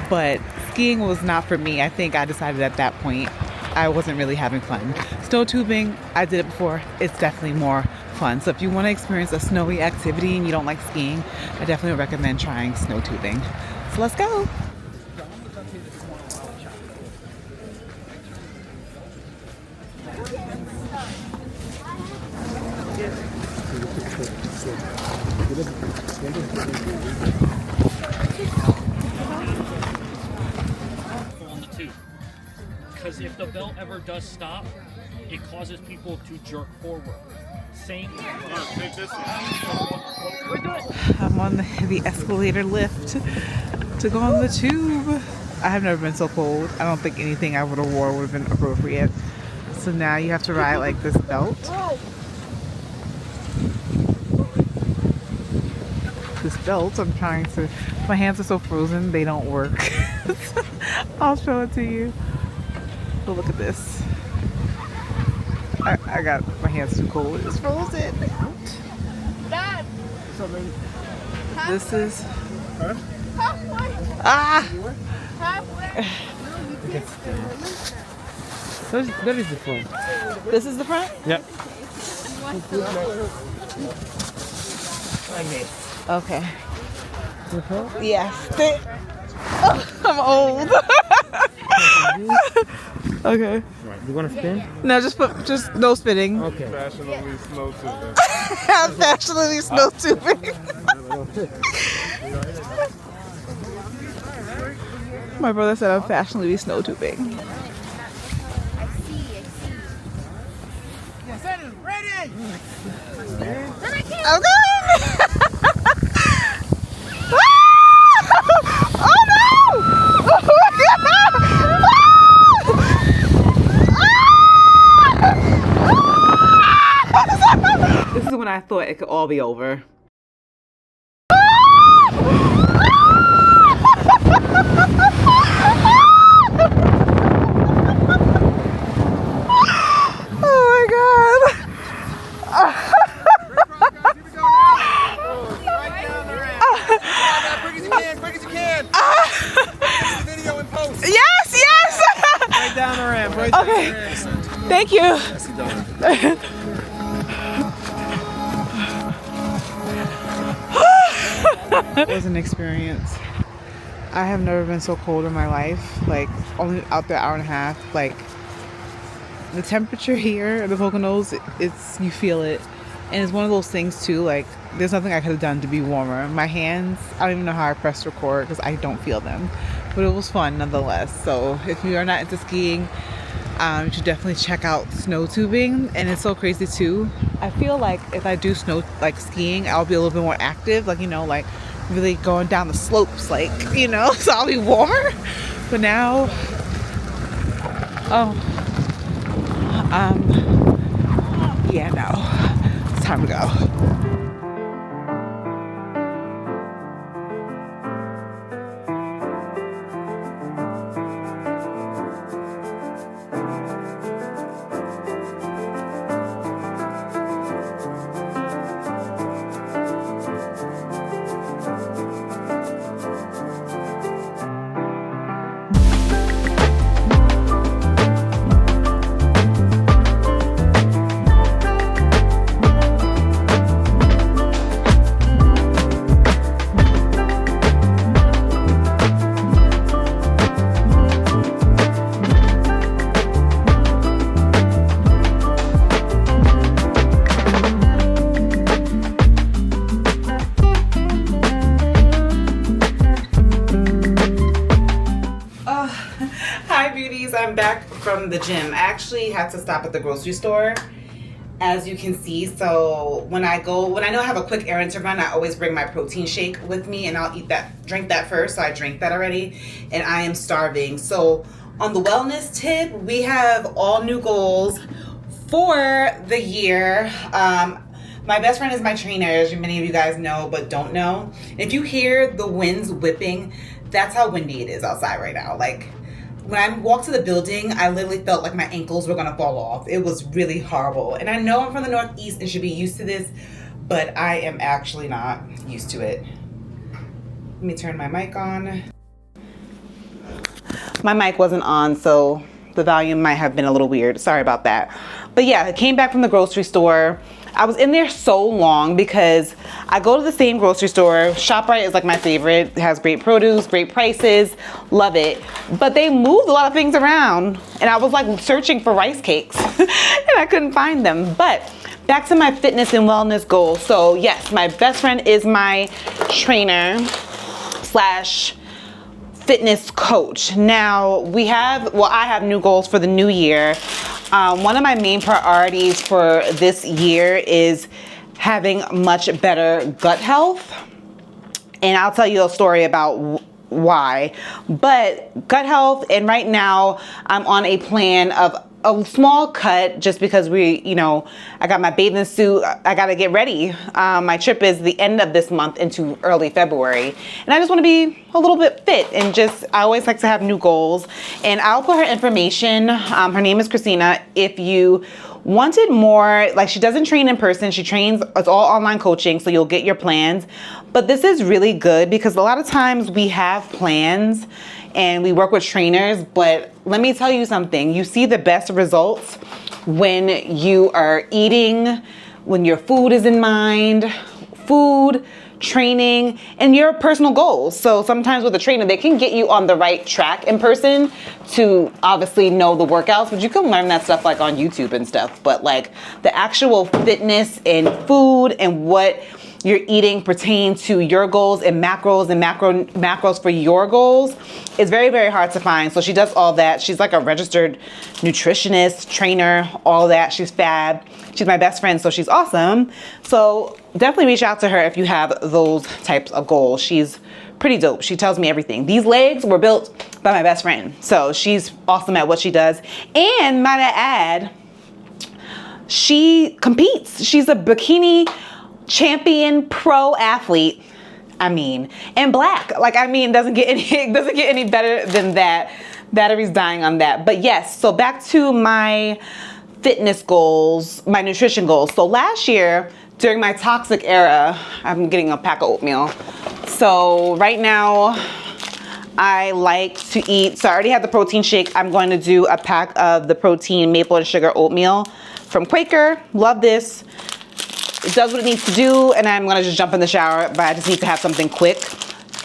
but skiing was not for me. I think I decided at that point I wasn't really having fun. Snow tubing, I did it before. It's definitely more fun. So if you want to experience a snowy activity and you don't like skiing, I definitely recommend trying snow tubing. So let's go. On the tube, because if the belt ever does stop, it causes people to jerk forward. Same. I'm on the escalator lift to go on the tube. I have never been so cold. I don't think anything I would have wore would have been appropriate. So now you have to ride like this belt. This belt, I'm trying to, my hands are so frozen, they don't work. I'll show it to you. But look at this. I got my hands too cold. It's frozen. Dad. This is. Halfway. Ah! Halfway. That is the front. This is the front? Yeah. Okay. Yes. I'm old. Okay. Right. You want to spin? No, just no spinning. Okay. Fashionably snow tubing. I'm fashionably snow tubing. My brother said I'm fashionably snow tubing. ready? Okay. Oh no! Oh my God! This is when I thought it could all be over. Okay, thank you. It was an experience. I have never been so cold in my life. Like, only out there hour and a half. Like, the temperature here at the Poconos, it's, you feel it. And it's one of those things too, like, there's nothing I could have done to be warmer. My hands, I don't even know how I pressed record because I don't feel them. But it was fun nonetheless. So if you are not into skiing, you should definitely check out snow tubing. And it's so crazy too. I feel like if I do snow, like skiing, I'll be a little bit more active, like, you know, like really going down the slopes, like, you know, so I'll be warmer. But now, yeah, no, it's time to go. I'm back from the gym. I actually had to stop at the grocery store, as you can see. So when I know I have a quick errand to run, I always bring my protein shake with me, and I'll drink that first. So I drank that already, and I am starving. So on the wellness tip, we have all new goals for the year. My best friend is my trainer, as many of you guys know but don't know. If you hear the winds whipping, that's how windy it is outside right now. Like, when I walked to the building, I literally felt like my ankles were gonna fall off. It was really horrible. And I know I'm from the Northeast and should be used to this, but I am actually not used to it. Let me turn my mic on. My mic wasn't on, so the volume might have been a little weird. Sorry about that. But yeah, I came back from the grocery store. I was in there so long because I go to the same grocery store. ShopRite is like my favorite. It has great produce, great prices, love it. But they moved a lot of things around, and I was like searching for rice cakes and I couldn't find them. But back to my fitness and wellness goals. So yes, my best friend is my trainer slash fitness coach. Now I have new goals for the new year. One of my main priorities for this year is having much better gut health. And I'll tell you a story about why. But gut health, and right now I'm on a plan of a small cut just because I got my bathing suit. I got to get ready. My trip is the end of this month into early February. And I just want to be a little bit fit, and I always like to have new goals. And I'll put her information. Her name is Christina. If you wanted more, like, she doesn't train in person. She trains, it's all online coaching, so you'll get your plans. But this is really good because a lot of times we have plans and we work with trainers, but let me tell you something. You see the best results when you are eating, when your food is in mind, food, training, and your personal goals. So sometimes with a trainer, they can get you on the right track in person to obviously know the workouts, but you can learn that stuff like on YouTube and stuff. But like the actual fitness and food and what you're eating pertain to your goals and macros for your goals is very, very hard to find. So she does all that. She's like a registered nutritionist, trainer, all that. She's fab. She's my best friend, so she's awesome. So definitely reach out to her if you have those types of goals. She's pretty dope. She tells me everything. These legs were built by my best friend. So she's awesome at what she does. And might I add, she competes. She's a bikini champion pro athlete. I mean, and black. Like, I mean, doesn't get any better than that. Battery's dying on that. But yes, so back to my fitness goals, my nutrition goals. So last year, during my toxic era, I'm getting a pack of oatmeal. So right now, I like to eat, so I already had the protein shake. I'm going to do a pack of the protein maple and sugar oatmeal from Quaker. Love this. It does what it needs to do, and I'm gonna just jump in the shower, but I just need to have something quick,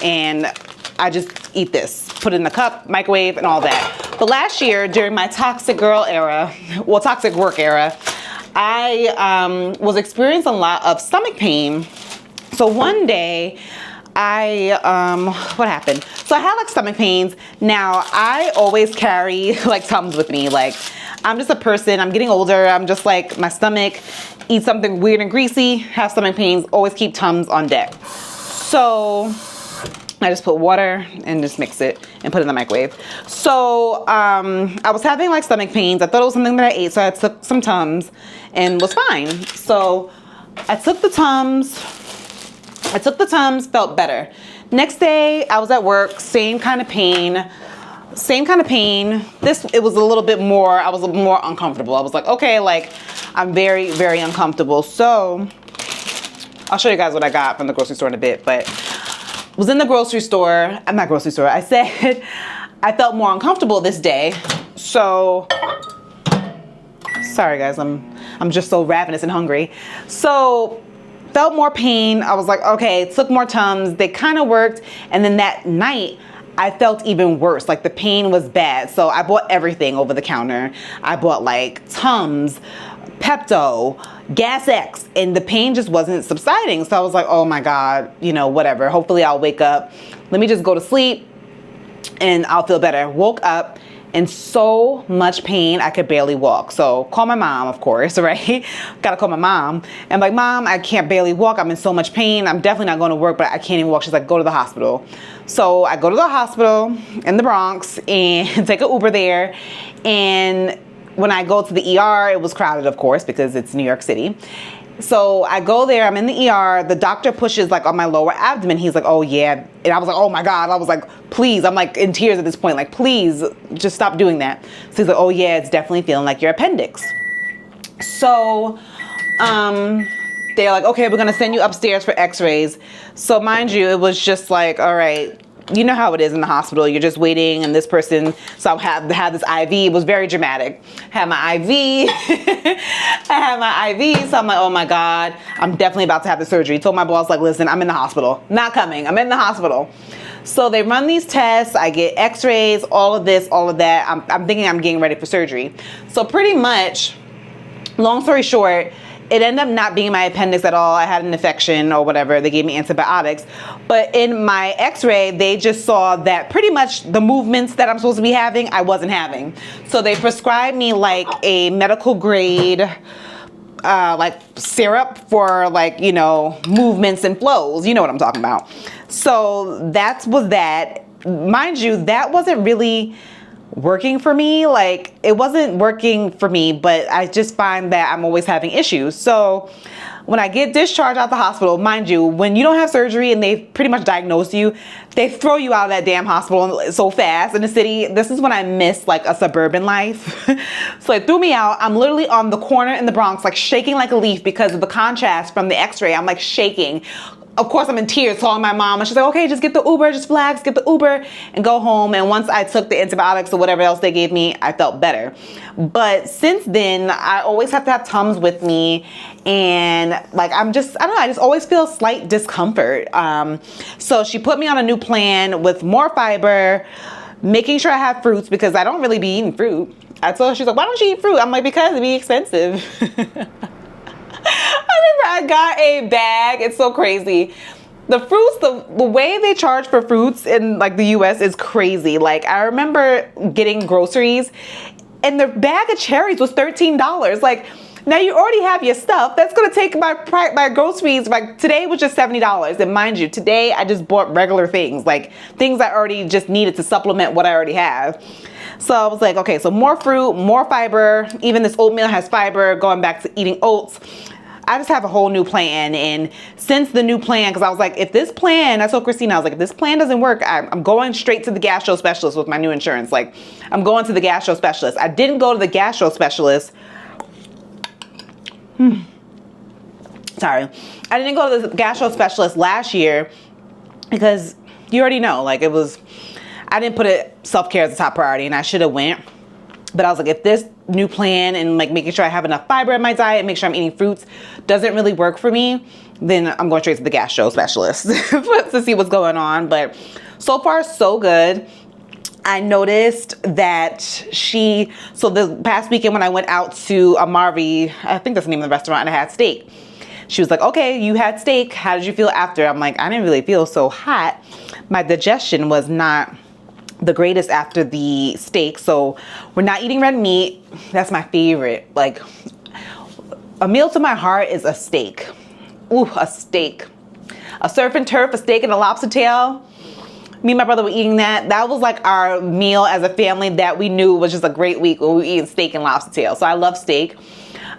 and I just eat this. Put it in the cup, microwave, and all that. But last year, during my toxic girl era, well, toxic work era, I was experiencing a lot of stomach pain. So one day, what happened? So I had like stomach pains. Now I always carry like Tums with me. Like, I'm just a person, I'm getting older. I'm just like, my stomach, eat something weird and greasy, have stomach pains, always keep Tums on deck. So I just put water and just mix it and put it in the microwave. So I was having like stomach pains. I thought it was something that I ate, so I took some Tums and was fine. So I took the Tums, felt better. Next day, I was at work, same kind of pain. It was a little bit more, I was a little more uncomfortable. I was like, okay, like, I'm very, very uncomfortable. So I'll show you guys what I got from the grocery store in a bit, but was in the grocery store, I said, I felt more uncomfortable this day. So, sorry guys, I'm just so ravenous and hungry. So, felt more pain. I was like, okay, took more Tums. They kind of worked. And then that night, I felt even worse. Like the pain was bad. So I bought everything over the counter. I bought like Tums, Pepto, Gas X, and the pain just wasn't subsiding. So I was like, oh my God, you know, whatever. Hopefully I'll wake up. Let me just go to sleep and I'll feel better. Woke up in so much pain, I could barely walk. So call my mom, of course, right? Gotta call my mom. And I'm like, Mom, I can't barely walk. I'm in so much pain. I'm definitely not going to work, but I can't even walk. She's like, go to the hospital. So I go to the hospital in the Bronx and take an Uber there. And when I go to the ER, it was crowded, of course, because it's New York City. So I go there, I'm in the ER, the doctor pushes like on my lower abdomen. He's like, oh yeah. And I was like, oh my God. I was like, please, I'm like in tears at this point. Like, please just stop doing that. So he's like, oh yeah, it's definitely feeling like your appendix. So they're like, okay, we're gonna send you upstairs for x-rays. So mind you, it was just like, all right, you know how it is in the hospital. You're just waiting, and this person, so I had this IV. It was very dramatic. Had my IV. So I'm like, oh my God, I'm definitely about to have the surgery. Told my boss, like, listen, I'm in the hospital. Not coming. I'm in the hospital. So they run these tests. I get x-rays, all of this, all of that. I'm thinking I'm getting ready for surgery. So pretty much, long story short, it ended up not being my appendix at all. I had an infection or whatever. They gave me antibiotics. But in my x-ray, they just saw that pretty much the movements that I'm supposed to be having, I wasn't having. So they prescribed me like a medical grade like syrup for like, you know, movements and flows. You know what I'm talking about. So that was that. Mind you, that wasn't really working for me. Like, it wasn't working for me, but I just find that I'm always having issues. So when I get discharged out the hospital, mind you, when you don't have surgery and they pretty much diagnose you, they throw you out of that damn hospital so fast in the city. This is when I miss like a suburban life. So they threw me out. I'm literally on the corner in the Bronx, like shaking like a leaf because of the contrast from the x-ray. I'm like shaking. Of course, I'm in tears calling my mom, and she's like, okay, just get the Uber, just relax, get the Uber and go home. And once I took the antibiotics or whatever else they gave me, I felt better. But since then, I always have to have Tums with me. And like, I don't know, I just always feel slight discomfort. So she put me on a new plan with more fiber, making sure I have fruits because I don't really be eating fruit. I told her, she's like, why don't you eat fruit? I'm like, because it'd be expensive. I remember I got a bag. It's so crazy. The fruits, the way they charge for fruits in like the US is crazy. Like, I remember getting groceries and the bag of cherries was $13. Like, Now you already have your stuff. That's gonna take my groceries. Like today was just $70. And mind you, today I just bought regular things, like things I already just needed to supplement what I already have. So I was like, okay, so more fruit, more fiber. Even this oatmeal has fiber, going back to eating oats. I just have a whole new plan. And since the new plan, because I was like, if this plan, I told Christina, I was like, if this plan doesn't work, I'm going straight to the gastro specialist with my new insurance. Like, I'm going to the gastro specialist. I didn't go to the gastro specialist. Sorry. I didn't go to the gastro specialist last year because you already know, like I didn't put it self-care as a top priority, and I should have went. But I was like, if this new plan and like making sure I have enough fiber in my diet, make sure I'm eating fruits doesn't really work for me, then I'm going straight to the gastro specialist to see what's going on. But so far, so good. I noticed that so the past weekend when I went out to Amarvi, I think that's the name of the restaurant, and I had steak. She was like, okay, you had steak. How did you feel after? I'm like, I didn't really feel so hot. My digestion was not the greatest after the steak. So we're not eating red meat. That's my favorite. Like, a meal to my heart is a steak. Ooh, a steak. A surf and turf, a steak and a lobster tail. Me and my brother were eating that. That was like our meal as a family that we knew was just a great week when we were eating steak and lobster tail. So I love steak.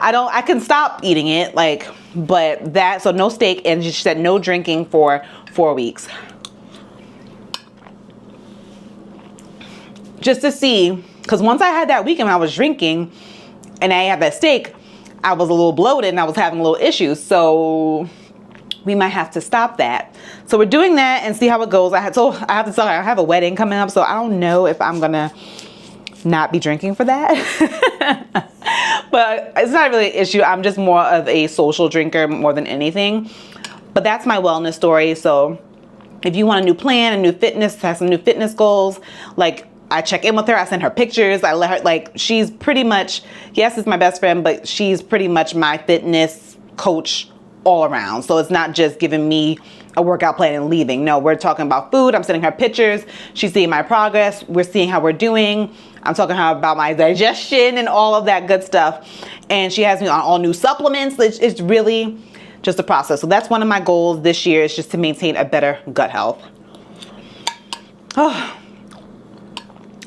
I can stop eating it, like, but so no steak, and she said no drinking for 4 weeks. Just to see, because once I had that weekend when I was drinking and I had that steak, I was a little bloated and I was having a little issues. So we might have to stop that. So we're doing that and see how it goes. I have to tell her I have a wedding coming up, so I don't know if I'm gonna not be drinking for that. But it's not really an issue. I'm just more of a social drinker more than anything. But that's my wellness story. So if you want a new plan, a new fitness, have some new fitness goals, like, I check in with her, I send her pictures, I let her, like, she's pretty much, yes, it's my best friend, but she's pretty much my fitness coach all around. So it's not just giving me a workout plan and leaving. No, we're talking about food. I'm sending her pictures. She's seeing my progress. We're seeing how we're doing. I'm talking to her about my digestion and all of that good stuff. And she has me on all new supplements. It's really just a process. So that's one of my goals this year, is just to maintain a better gut health. Oh,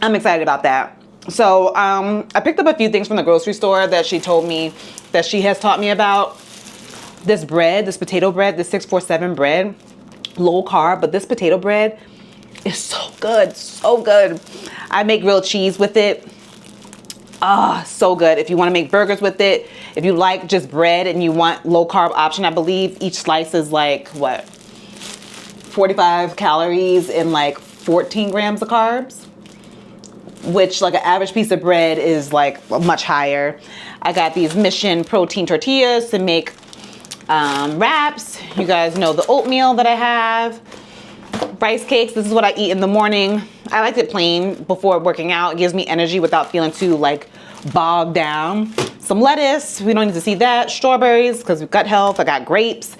I'm excited about that. So I picked up a few things from the grocery store that she told me that she has taught me about. This bread, this potato bread, this 647 bread, low carb, but this potato bread is so good, so good. I make grilled cheese with it. Ah, so good. If you want to make burgers with it, if you like just bread and you want low carb option, I believe each slice is like, what, 45 calories and like 14 grams of carbs, which like an average piece of bread is like much higher. I got these Mission protein tortillas to make wraps. You guys know the oatmeal that I have. Rice cakes, this is what I eat in the morning. I like it plain before working out. It gives me energy without feeling too like bogged down. Some lettuce, we don't need to see that. Strawberries, because we've gut health. I got grapes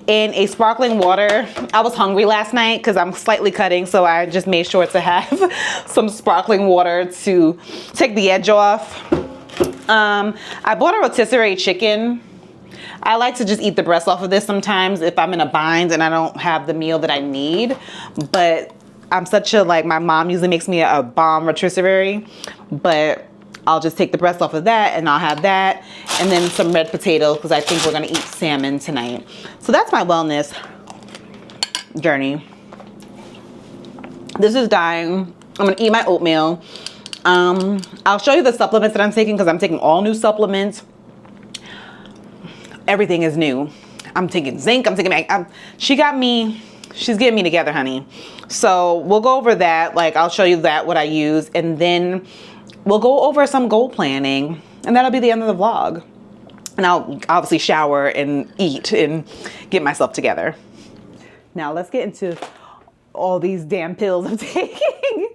and a sparkling water. I was hungry last night because I'm slightly cutting, so I just made sure to have some sparkling water to take the edge off. I bought a rotisserie chicken. I like to just eat the breast off of this sometimes if I'm in a bind and I don't have the meal that I need. But I'm such a, like, my mom usually makes me a bomb rotisserie, but I'll just take the breast off of that and I'll have that. And then some red potatoes because I think we're gonna eat salmon tonight. So that's my wellness journey. This is dying. I'm gonna eat my oatmeal. I'll show you the supplements that I'm taking because I'm taking all new supplements. Everything is new. I'm taking zinc, she's getting me together, honey. So we'll go over that. Like, I'll show you that, what I use, and then we'll go over some goal planning, and that'll be the end of the vlog. And I'll obviously shower and eat and get myself together. Now let's get into all these damn pills I'm taking.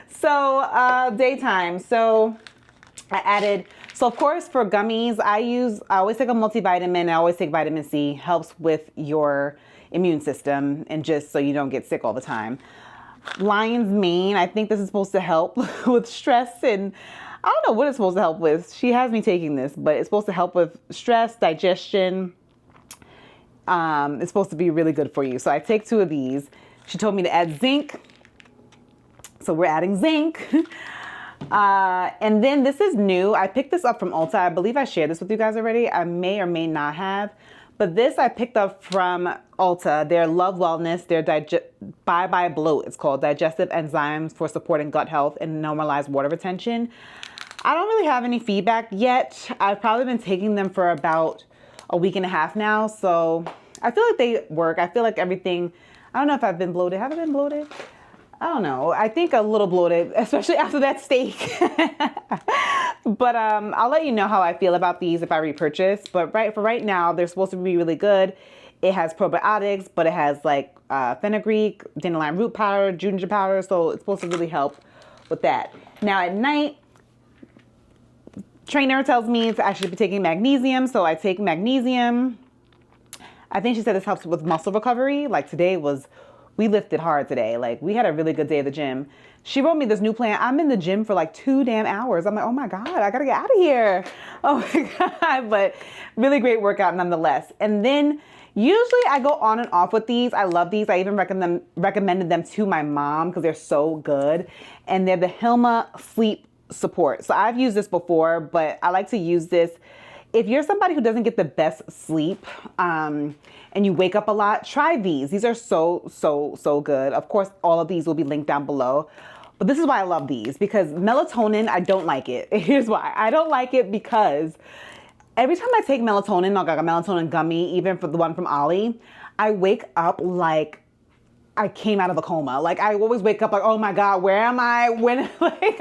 So daytime. So I added, so of course for gummies, I always take a multivitamin. I always take vitamin C. Helps with your immune system and just so you don't get sick all the time. Lion's mane, I think this is supposed to help with stress, and I don't know what it's supposed to help with. She has me taking this, but it's supposed to help with stress, digestion. It's supposed to be really good for you. So I take 2 of these. She told me to add zinc. So we're adding zinc. And then this is new. I picked this up from Ulta. I believe I shared this with you guys already. I may or may not have. But this I picked up from Ulta. Their Love Wellness, their Bye Bye Bloat. It's called Digestive Enzymes for Supporting Gut Health and Normalized Water Retention. I don't really have any feedback yet. I've probably been taking them for about a week and a half now. So I feel like they work. I feel like everything, I don't know if I've been bloated. Have I been bloated? I don't know. I think a little bloated, especially after that steak. But I'll let you know how I feel about these if I repurchase. But for right now, they're supposed to be really good. It has probiotics, but it has like fenugreek, dandelion root powder, ginger powder. So it's supposed to really help with that. Now at night, trainer tells me I should be taking magnesium. So I take magnesium. I think she said this helps with muscle recovery. Like today we lifted hard today. Like we had a really good day at the gym. She wrote me this new plan. I'm in the gym for like 2 damn hours. I'm like, oh my God, I gotta get out of here. Oh my God, but really great workout nonetheless. And then usually I go on and off with these. I love these. I even recommended them to my mom because they're so good. And they're the Hilma Sleep Support. So I've used this before, but I like to use this. If you're somebody who doesn't get the best sleep and you wake up a lot, try these. These are so good. Of course, all of these will be linked down below. But this is why I love these, because melatonin, I don't like it. Here's why. I don't like it because every time I take melatonin, like a melatonin gummy, even for the one from Ollie, I wake up like I came out of a coma. Like I always wake up like, oh my God, where am I? When, like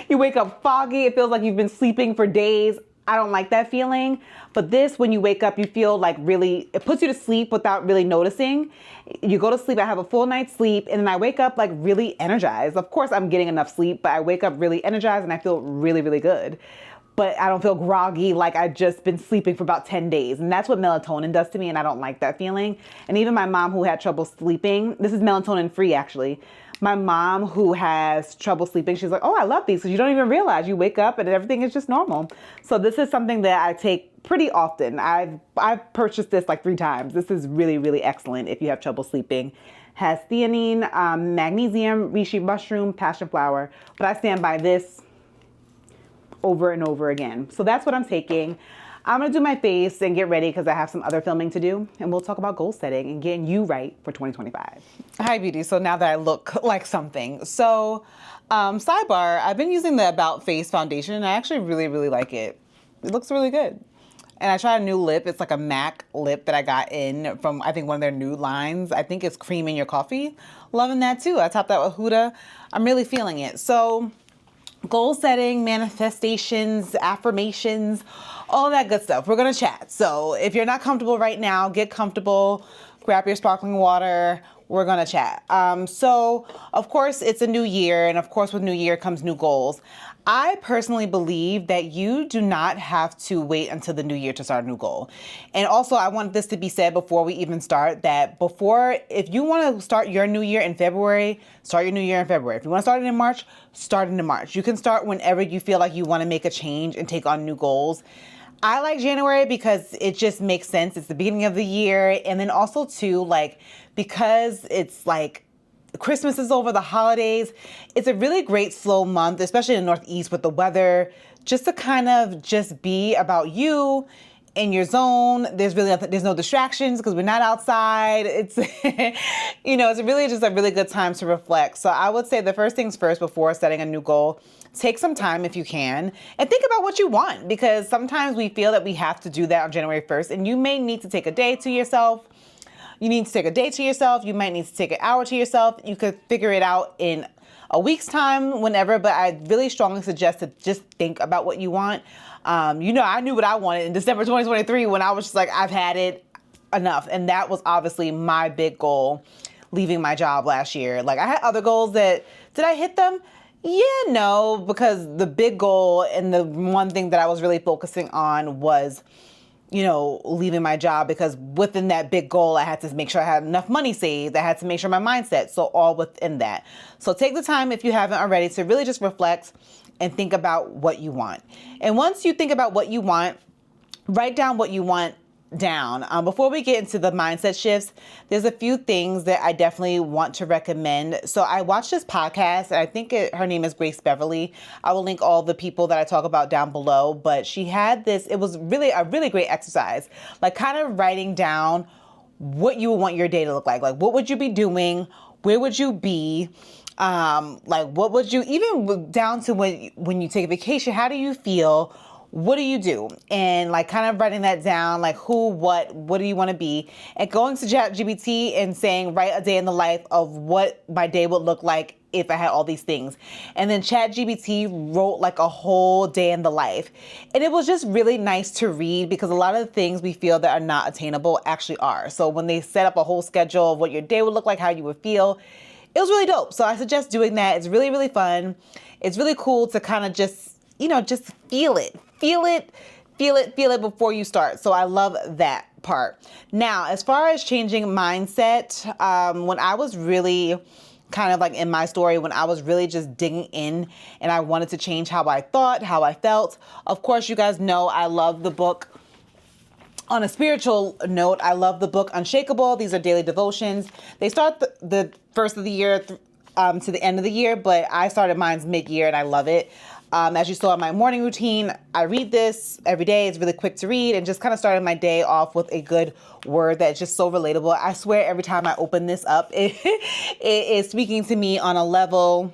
you wake up foggy. It feels like you've been sleeping for days. I don't like that feeling. But this, when you wake up, you feel like it puts you to sleep without really noticing. You go to sleep, I have a full night's sleep, and then I wake up like really energized. Of course, I'm getting enough sleep, but I wake up really energized and I feel really, really good. But I don't feel groggy like I've just been sleeping for about 10 days. And that's what melatonin does to me, and I don't like that feeling. And even my mom who had trouble sleeping, this is melatonin free actually. My mom who has trouble sleeping, she's like, oh, I love these because you don't even realize you wake up and everything is just normal. So this is something that I take pretty often. I've purchased this like 3 times. This is really, really excellent if you have trouble sleeping. Has theanine, magnesium, reishi mushroom, passion flower. But I stand by this over and over again. So that's what I'm taking. I'm gonna do my face and get ready because I have some other filming to do, and we'll talk about goal setting and getting you right for 2025. Hi beauty, so now that I look like something. So sidebar, I've been using the About Face foundation and I actually really, really like it. It looks really good. And I tried a new lip. It's like a MAC lip that I got in from, I think, one of their new lines. I think it's Cream in Your Coffee. Loving that too. I topped that with Huda. I'm really feeling it. So goal setting, manifestations, affirmations, all that good stuff. We're gonna chat. So if you're not comfortable right now, get comfortable, grab your sparkling water. We're gonna chat. So of course it's a new year, and of course with new year comes new goals. I personally believe that you do not have to wait until the new year to start a new goal. And also I want this to be said before we even start, that if you want to start your new year in February, start your new year in February. If you want to start it in March, start it in March. You can start whenever you feel like you want to make a change and take on new goals. I like January because it just makes sense. It's the beginning of the year. And then also too, like, because it's like Christmas is over, the holidays, it's a really great slow month, especially in the Northeast with the weather, just to kind of just be about you in your zone. There's no distractions because we're not outside. It's, it's really just a really good time to reflect. So I would say the first things first before setting a new goal, take some time if you can and think about what you want, because sometimes we feel that we have to do that on January 1st, and you may need to take a day to yourself. You need to take a day to yourself. You might need to take an hour to yourself. You could figure it out in a week's time, whenever, but I really strongly suggest to just think about what you want. I knew what I wanted in December 2023 when I was just like, I've had it enough. And that was obviously my big goal, leaving my job last year. Like I had other goals did I hit them? Yeah, no, because the big goal and the one thing that I was really focusing on was leaving my job, because within that big goal, I had to make sure I had enough money saved. I had to make sure my mindset. So all within that. So take the time, if you haven't already, to really just reflect and think about what you want. And once you think about what you want, write down what you want down. Before we get into the mindset shifts, there's a few things that I definitely want to recommend. So I watched this podcast, and I think her name is Grace Beverly. I will link all the people that I talk about down below, but she had this, it was really a really great exercise, like kind of writing down what you would want your day to look like. Like, what would you be doing? Where would you be? Like, what would you, even down to when you take a vacation, how do you feel? What do you do? And like kind of writing that down, like who, what do you want to be? And going to ChatGPT and saying, write a day in the life of what my day would look like if I had all these things. And then ChatGPT wrote like a whole day in the life. And it was just really nice to read because a lot of the things we feel that are not attainable actually are. So when they set up a whole schedule of what your day would look like, how you would feel, it was really dope. So I suggest doing that. It's really, really fun. It's really cool to kind of just, just feel it. Feel it before you start. So I love that part. Now, as far as changing mindset, when I was really kind of like in my story, when I was really just digging in and I wanted to change how I thought, how I felt. Of course, you guys know I love the book. On a spiritual note, I love the book Unshakable. These are daily devotions. They start the first of the year to the end of the year, but I started mine's mid-year and I love it. As you saw in my morning routine, I read this every day. It's really quick to read and just kind of started my day off with a good word that's just so relatable. I swear every time I open this up, it is speaking to me on a level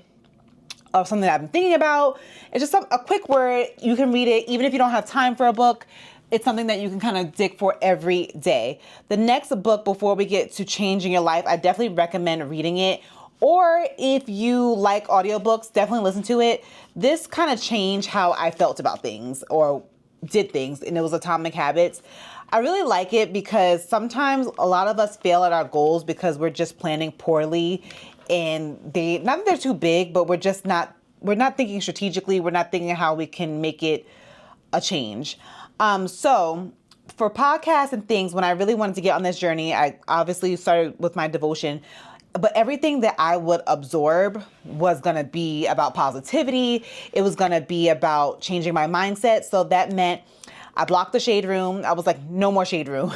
of something that I've been thinking about. It's just a quick word. You can read it even if you don't have time for a book. It's something that you can kind of dig for every day. The next book, before we get to changing your life, I definitely recommend reading it. Or if you like audiobooks, definitely listen to it. This kind of changed how I felt about things or did things, and it was Atomic Habits. I really like it because sometimes a lot of us fail at our goals because we're just planning poorly, and not that they're too big, but we're not thinking strategically. We're not thinking how we can make it a change. So for podcasts and things, when I really wanted to get on this journey, I obviously started with my devotion. But everything that I would absorb was going to be about positivity. It was going to be about changing my mindset. So that meant I blocked the shade room. I was like, no more shade room.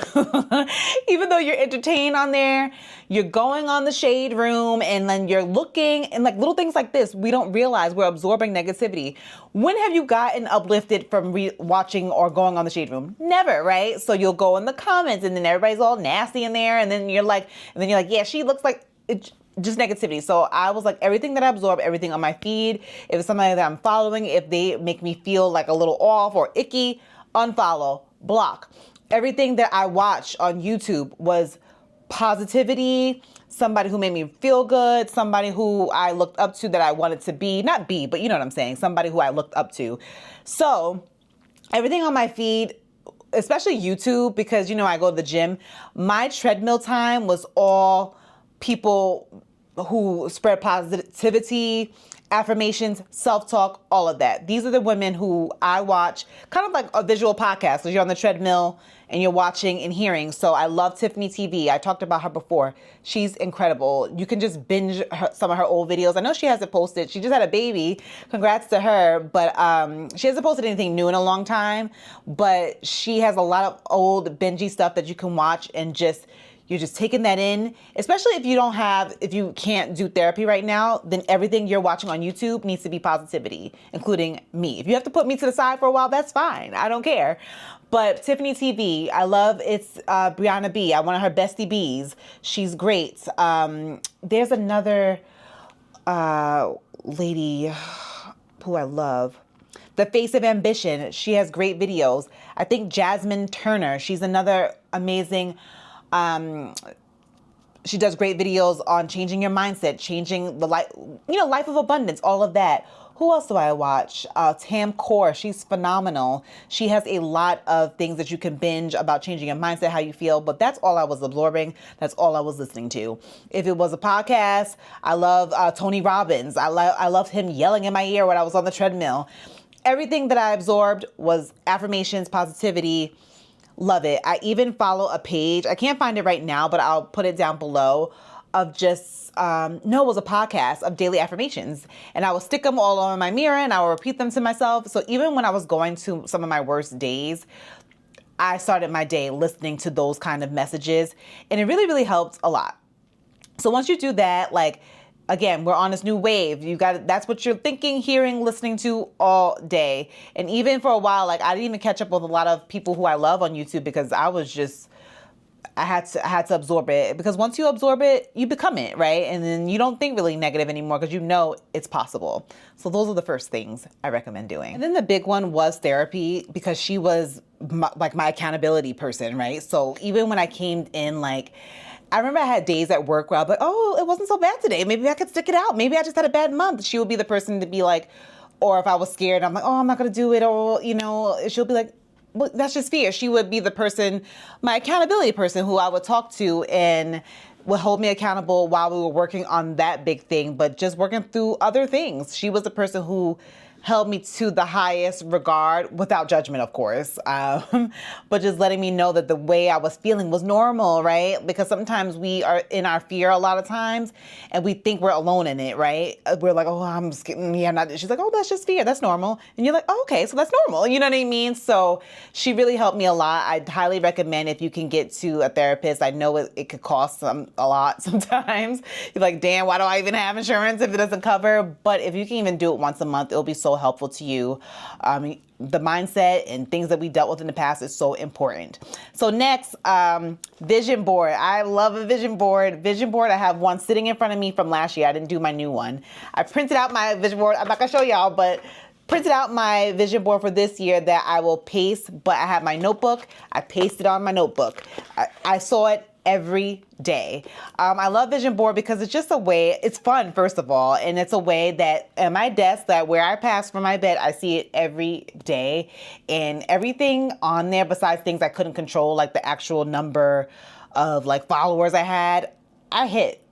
Even though you're entertained on there, you're going on the shade room and then you're looking and like little things like this. We don't realize we're absorbing negativity. When have you gotten uplifted from watching or going on the shade room? Never, right? So you'll go in the comments and then everybody's all nasty in there. And then you're like, yeah, she looks like it's just negativity. So I was like, everything that I absorb, everything on my feed, if it's somebody that I'm following, if they make me feel like a little off or icky, unfollow, block. Everything that I watched on YouTube was positivity, somebody who made me feel good, somebody who I looked up to that I wanted to be, not be, but you know what I'm saying, somebody who I looked up to. So everything on my feed, especially YouTube, because I go to the gym, my treadmill time was all people who spread positivity, affirmations, self-talk, all of that. These are the women who I watch, kind of like a visual podcast, because you're on the treadmill and you're watching and hearing. So I love Tiffany TV. I talked about her before. She's incredible. You can just binge some of her old videos. I know she hasn't posted. She just had a baby. Congrats to her. But she hasn't posted anything new in a long time. But she has a lot of old bingey stuff that you can watch and you're just taking that in, especially if you can't do therapy right now, then everything you're watching on YouTube needs to be positivity, including me. If you have to put me to the side for a while, that's fine. I don't care. But Tiffany TV, I love it's Brianna B. I'm one of her bestie Bs. She's great. There's another lady who I love. The Face of Ambition. She has great videos. I think Jasmine Turner. She's another amazing. She does great videos on changing your mindset, changing the life, life of abundance, all of that. Who else do I watch? Tam Core. She's phenomenal. She has a lot of things that you can binge about changing your mindset, how you feel. But that's all I was absorbing. That's all I was listening to. If it was a podcast, I love Tony Robbins. I love him yelling in my ear when I was on the treadmill. Everything that I absorbed was affirmations, positivity. Love it. I even follow a page. I can't find it right now, but I'll put it down below of just, no, it was a podcast of daily affirmations. And I would stick them all on my mirror and I would repeat them to myself. So even when I was going to some of my worst days, I started my day listening to those kind of messages. And it really, really helped a lot. So once you do that, like, again, we're on this new wave. That's what you're thinking, hearing, listening to all day. And even for a while, like, I didn't even catch up with a lot of people who I love on YouTube because I had to absorb it, because once you absorb it, you become it, right? And then you don't think really negative anymore because you know it's possible. So those are the first things I recommend doing. And then the big one was therapy, because she was my accountability person, right? So even when I came in, like, I remember I had days at work where I was like, oh, it wasn't so bad today. Maybe I could stick it out. Maybe I just had a bad month. She would be the person to be like, or if I was scared, I'm like, oh, I'm not going to do it. Or, you know, she'll be like, well, that's just fear. She would be the person, my accountability person, who I would talk to and would hold me accountable while we were working on that big thing, but just working through other things. She was the person who held me to the highest regard, without judgment, of course, but just letting me know that the way I was feeling was normal, right? Because sometimes we are in our fear a lot of times, and we think we're alone in it, right? We're like, oh, I'm scared. Yeah, not. She's like, oh, that's just fear. That's normal. And you're like, oh, okay, so that's normal. You know what I mean? So she really helped me a lot. I highly recommend if you can get to a therapist. I know it could cost a lot sometimes. You're like, damn, why do I even have insurance if it doesn't cover? But if you can even do it once a month, it'll be so helpful to you. The mindset and things that we dealt with in the past is so important. So next, vision board. I love a vision board. Vision board, I have one sitting in front of me from last year. I didn't do my new one. I printed out my vision board. I'm not gonna show y'all, but printed out my vision board for this year that I will paste, but I have my notebook. I pasted on my notebook. I saw it every day. I love vision board because it's just a way, it's fun, first of all, and it's a way that at my desk, that where I pass from my bed, I see it every day, and everything on there besides things I couldn't control, like the actual number of like followers I had, I hit.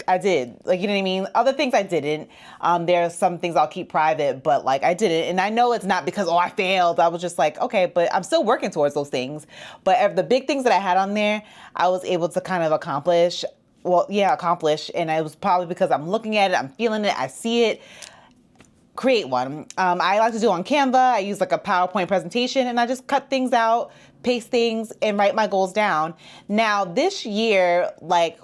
I did. Like, you know what I mean? Other things I didn't. There's some things I'll keep private, but like I didn't. And I know it's not because, oh, I failed. I was just like, okay, but I'm still working towards those things. But the big things that I had on there, I was able to kind of accomplish. And it was probably because I'm looking at it, I'm feeling it, I see it. Create one. I like to do on Canva. I use like a PowerPoint presentation and I just cut things out, paste things, and write my goals down. Now this year, like,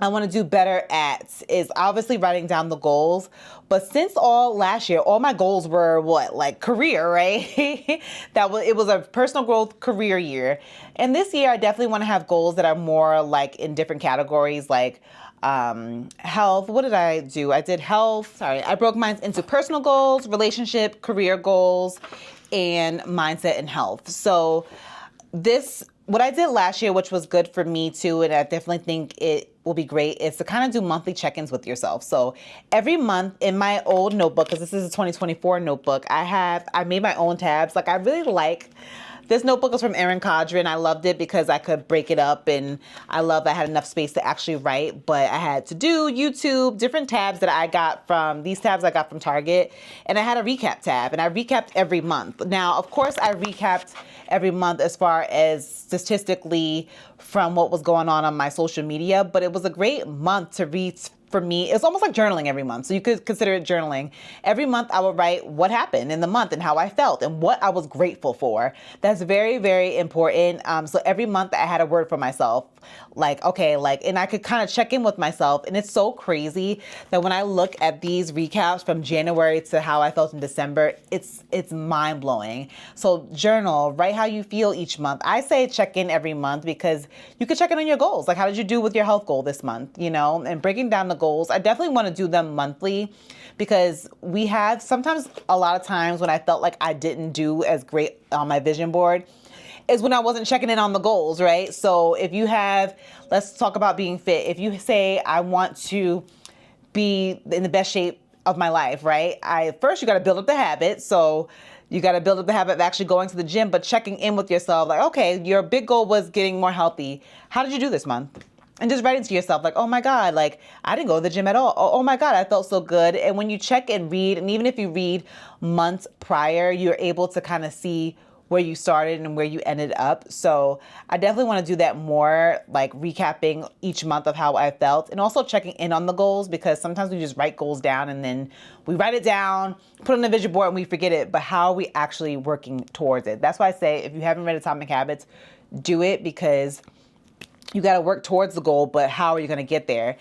I want to do better at is obviously writing down the goals. But since last year, all my goals were like career, right? It was a personal growth career year. And this year I definitely want to have goals that are more like in different categories, like health. What did I do? I did health. I broke mine into personal goals, relationship, career goals, and mindset and health. So what I did last year, which was good for me too, and I definitely think it will be great, is to kind of do monthly check-ins with yourself. So every month in my old notebook, because this is a 2024 notebook, I made my own tabs. Like, I really like this notebook. Is from Erin Condren. I loved it because I could break it up, and I had enough space to actually write, but I had to do YouTube, different tabs that I got from, these tabs I got from Target, and I had a recap tab, and I recapped every month. Now, of course, I recapped every month as far as statistically from what was going on my social media, but it was a great month to read. For me, it's almost like journaling every month. So you could consider it journaling. Every month I would write what happened in the month and how I felt and what I was grateful for. That's very, very important. So every month I had a word for myself. Like, okay, like, and I could kind of check in with myself. And it's so crazy that when I look at these recaps from January to how I felt in December, it's mind blowing. So journal, write how you feel each month. I say check in every month because you could check in on your goals. Like, how did you do with your health goal this month? You know, and breaking down the goals. I definitely want to do them monthly because we have sometimes a lot of times when I felt like I didn't do as great on my vision board is when I wasn't checking in on the goals, right? So if you have, let's talk about being fit. If you say, I want to be in the best shape of my life, right? First you got to build up the habit. So you got to build up the habit of actually going to the gym, but checking in with yourself. Like, okay, your big goal was getting more healthy. How did you do this month? And just writing to yourself like, oh my God, like I didn't go to the gym at all. Oh my God, I felt so good. And when you check and read, and even if you read months prior, you're able to kind of see where you started and where you ended up. So I definitely want to do that more, like recapping each month of how I felt, and also checking in on the goals, because sometimes we just write goals down and then we write it down, put it on the vision board, and we forget it. But how are we actually working towards it? That's why I say, if you haven't read Atomic Habits, do it, because you got to work towards the goal, but how are you going to get there?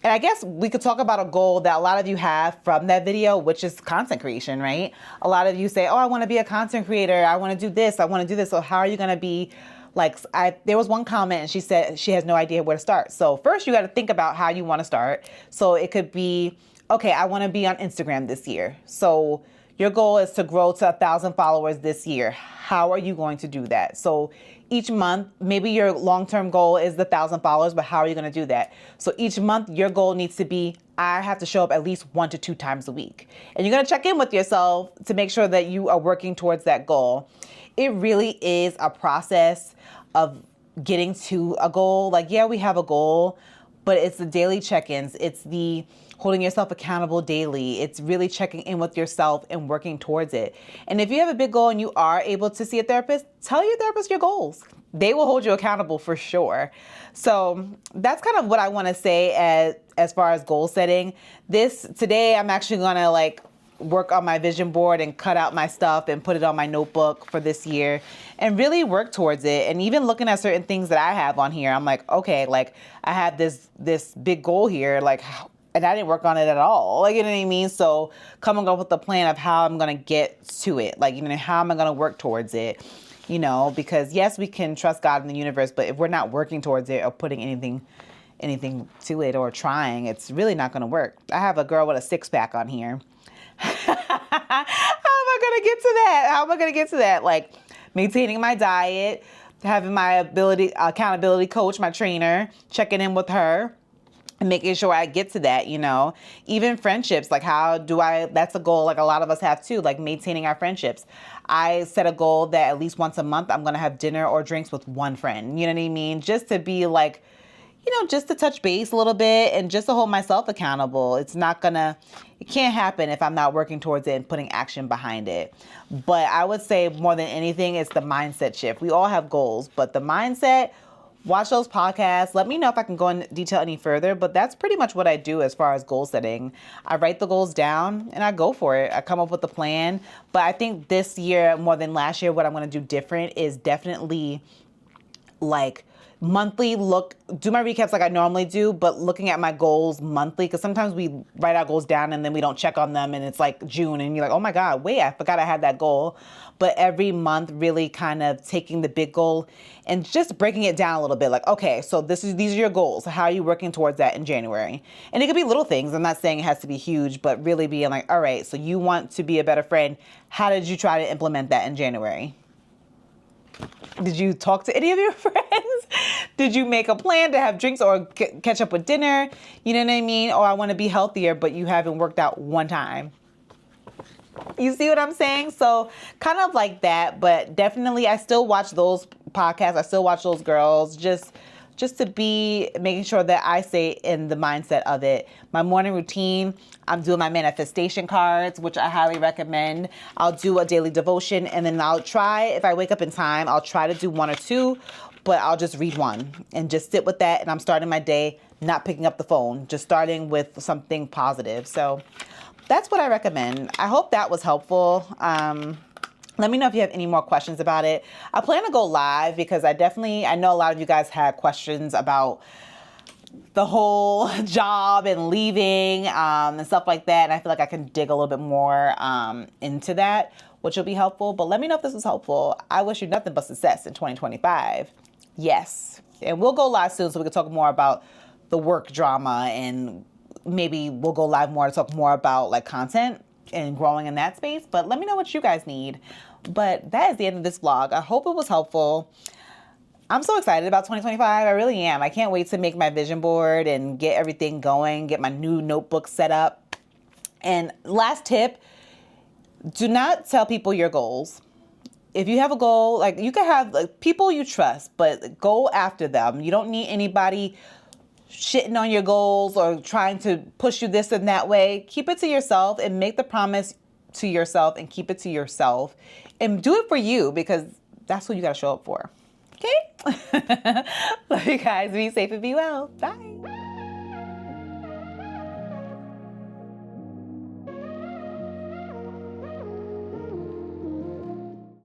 And I guess we could talk about a goal that a lot of you have from that video, which is content creation, right? A lot of you say, oh, I want to be a content creator. I want to do this. I want to do this. So how are you going to be like, there was one comment and she said she has no idea where to start. So first you got to think about how you want to start. So it could be, okay, I want to be on Instagram this year. So your goal is to grow to 1,000 followers this year. How are you going to do that? So each month, maybe your long-term goal is the 1,000 followers, but how are you going to do that? So each month, your goal needs to be, I have to show up at least 1 to 2 times a week. And you're going to check in with yourself to make sure that you are working towards that goal. It really is a process of getting to a goal. Like, yeah, we have a goal, but it's the daily check-ins. It's the holding yourself accountable daily. It's really checking in with yourself and working towards it. And if you have a big goal and you are able to see a therapist, tell your therapist your goals. They will hold you accountable for sure. So that's kind of what I want to say as far as goal setting. Today, I'm actually going to like work on my vision board and cut out my stuff and put it on my notebook for this year and really work towards it. And even looking at certain things that I have on here, I'm like, okay, like I have this big goal here, like, and I didn't work on it at all. Like, you know what I mean? So coming up with a plan of how I'm going to get to it. Like, you know, how am I going to work towards it? You know, because yes, we can trust God in the universe, but if we're not working towards it or putting anything to it or trying, it's really not going to work. I have a girl with a 6-pack on here. How am I going to get to that? How am I going to get to that? Like maintaining my diet, having my accountability coach, my trainer, checking in with her, and making sure I get to that, you know. Even friendships, like that's a goal like a lot of us have too, like maintaining our friendships. I set a goal that at least once a month I'm gonna have dinner or drinks with one friend, you know what I mean? Just to be like, you know, just to touch base a little bit and just to hold myself accountable. It can't happen if I'm not working towards it and putting action behind it. But I would say more than anything, it's the mindset shift. We all have goals, but the mindset, watch those podcasts. Let me know if I can go in detail any further, but that's pretty much what I do as far as goal setting. I write the goals down and I go for it. I come up with a plan. But I think this year, more than last year, what I'm going to do different is definitely like monthly do my recaps like I normally do, but looking at my goals monthly, because sometimes we write our goals down and then we don't check on them and it's like June and you're like, oh my God, wait, I forgot I had that goal. But every month really kind of taking the big goal and just breaking it down a little bit. Like, okay, so these are your goals. How are you working towards that in January? And it could be little things. I'm not saying it has to be huge, but really being like, all right, so you want to be a better friend. How did you try to implement that in January? Did you talk to any of your friends? Did you make a plan to have drinks or catch up with dinner? You know what I mean? Or I want to be healthier, but you haven't worked out one time. You see what I'm saying? So kind of like that, but definitely I still watch those podcasts. I still watch those girls just to be making sure that I stay in the mindset of it. My morning routine, I'm doing my manifestation cards, which I highly recommend. I'll do a daily devotion, and then I'll try, if I wake up in time, I'll try to do 1 or 2, but I'll just read 1 and just sit with that. And I'm starting my day not picking up the phone, just starting with something positive. So that's what I recommend. I hope that was helpful. Let me know if you have any more questions about it. I plan to go live because I know a lot of you guys had questions about the whole job and leaving and stuff like that. And I feel like I can dig a little bit more into that, which will be helpful. But let me know if this was helpful. I wish you nothing but success in 2025. Yes. And we'll go live soon so we can talk more about the work drama, and maybe we'll go live more to talk more about like content and growing in that space. But let me know what you guys need. But that is the end of this vlog. I hope it was helpful. I'm so excited about 2025. I really am. I can't wait to make my vision board and get everything going, get my new notebook set up. And last tip, do not tell people your goals. If you have a goal, like you can have like, people you trust, but go after them. You don't need anybody shitting on your goals or trying to push you this and that way. Keep it to yourself and make the promise to yourself and keep it to yourself. and do it for you because that's who you gotta show up for. Okay? Love you guys. Be safe and be well. Bye.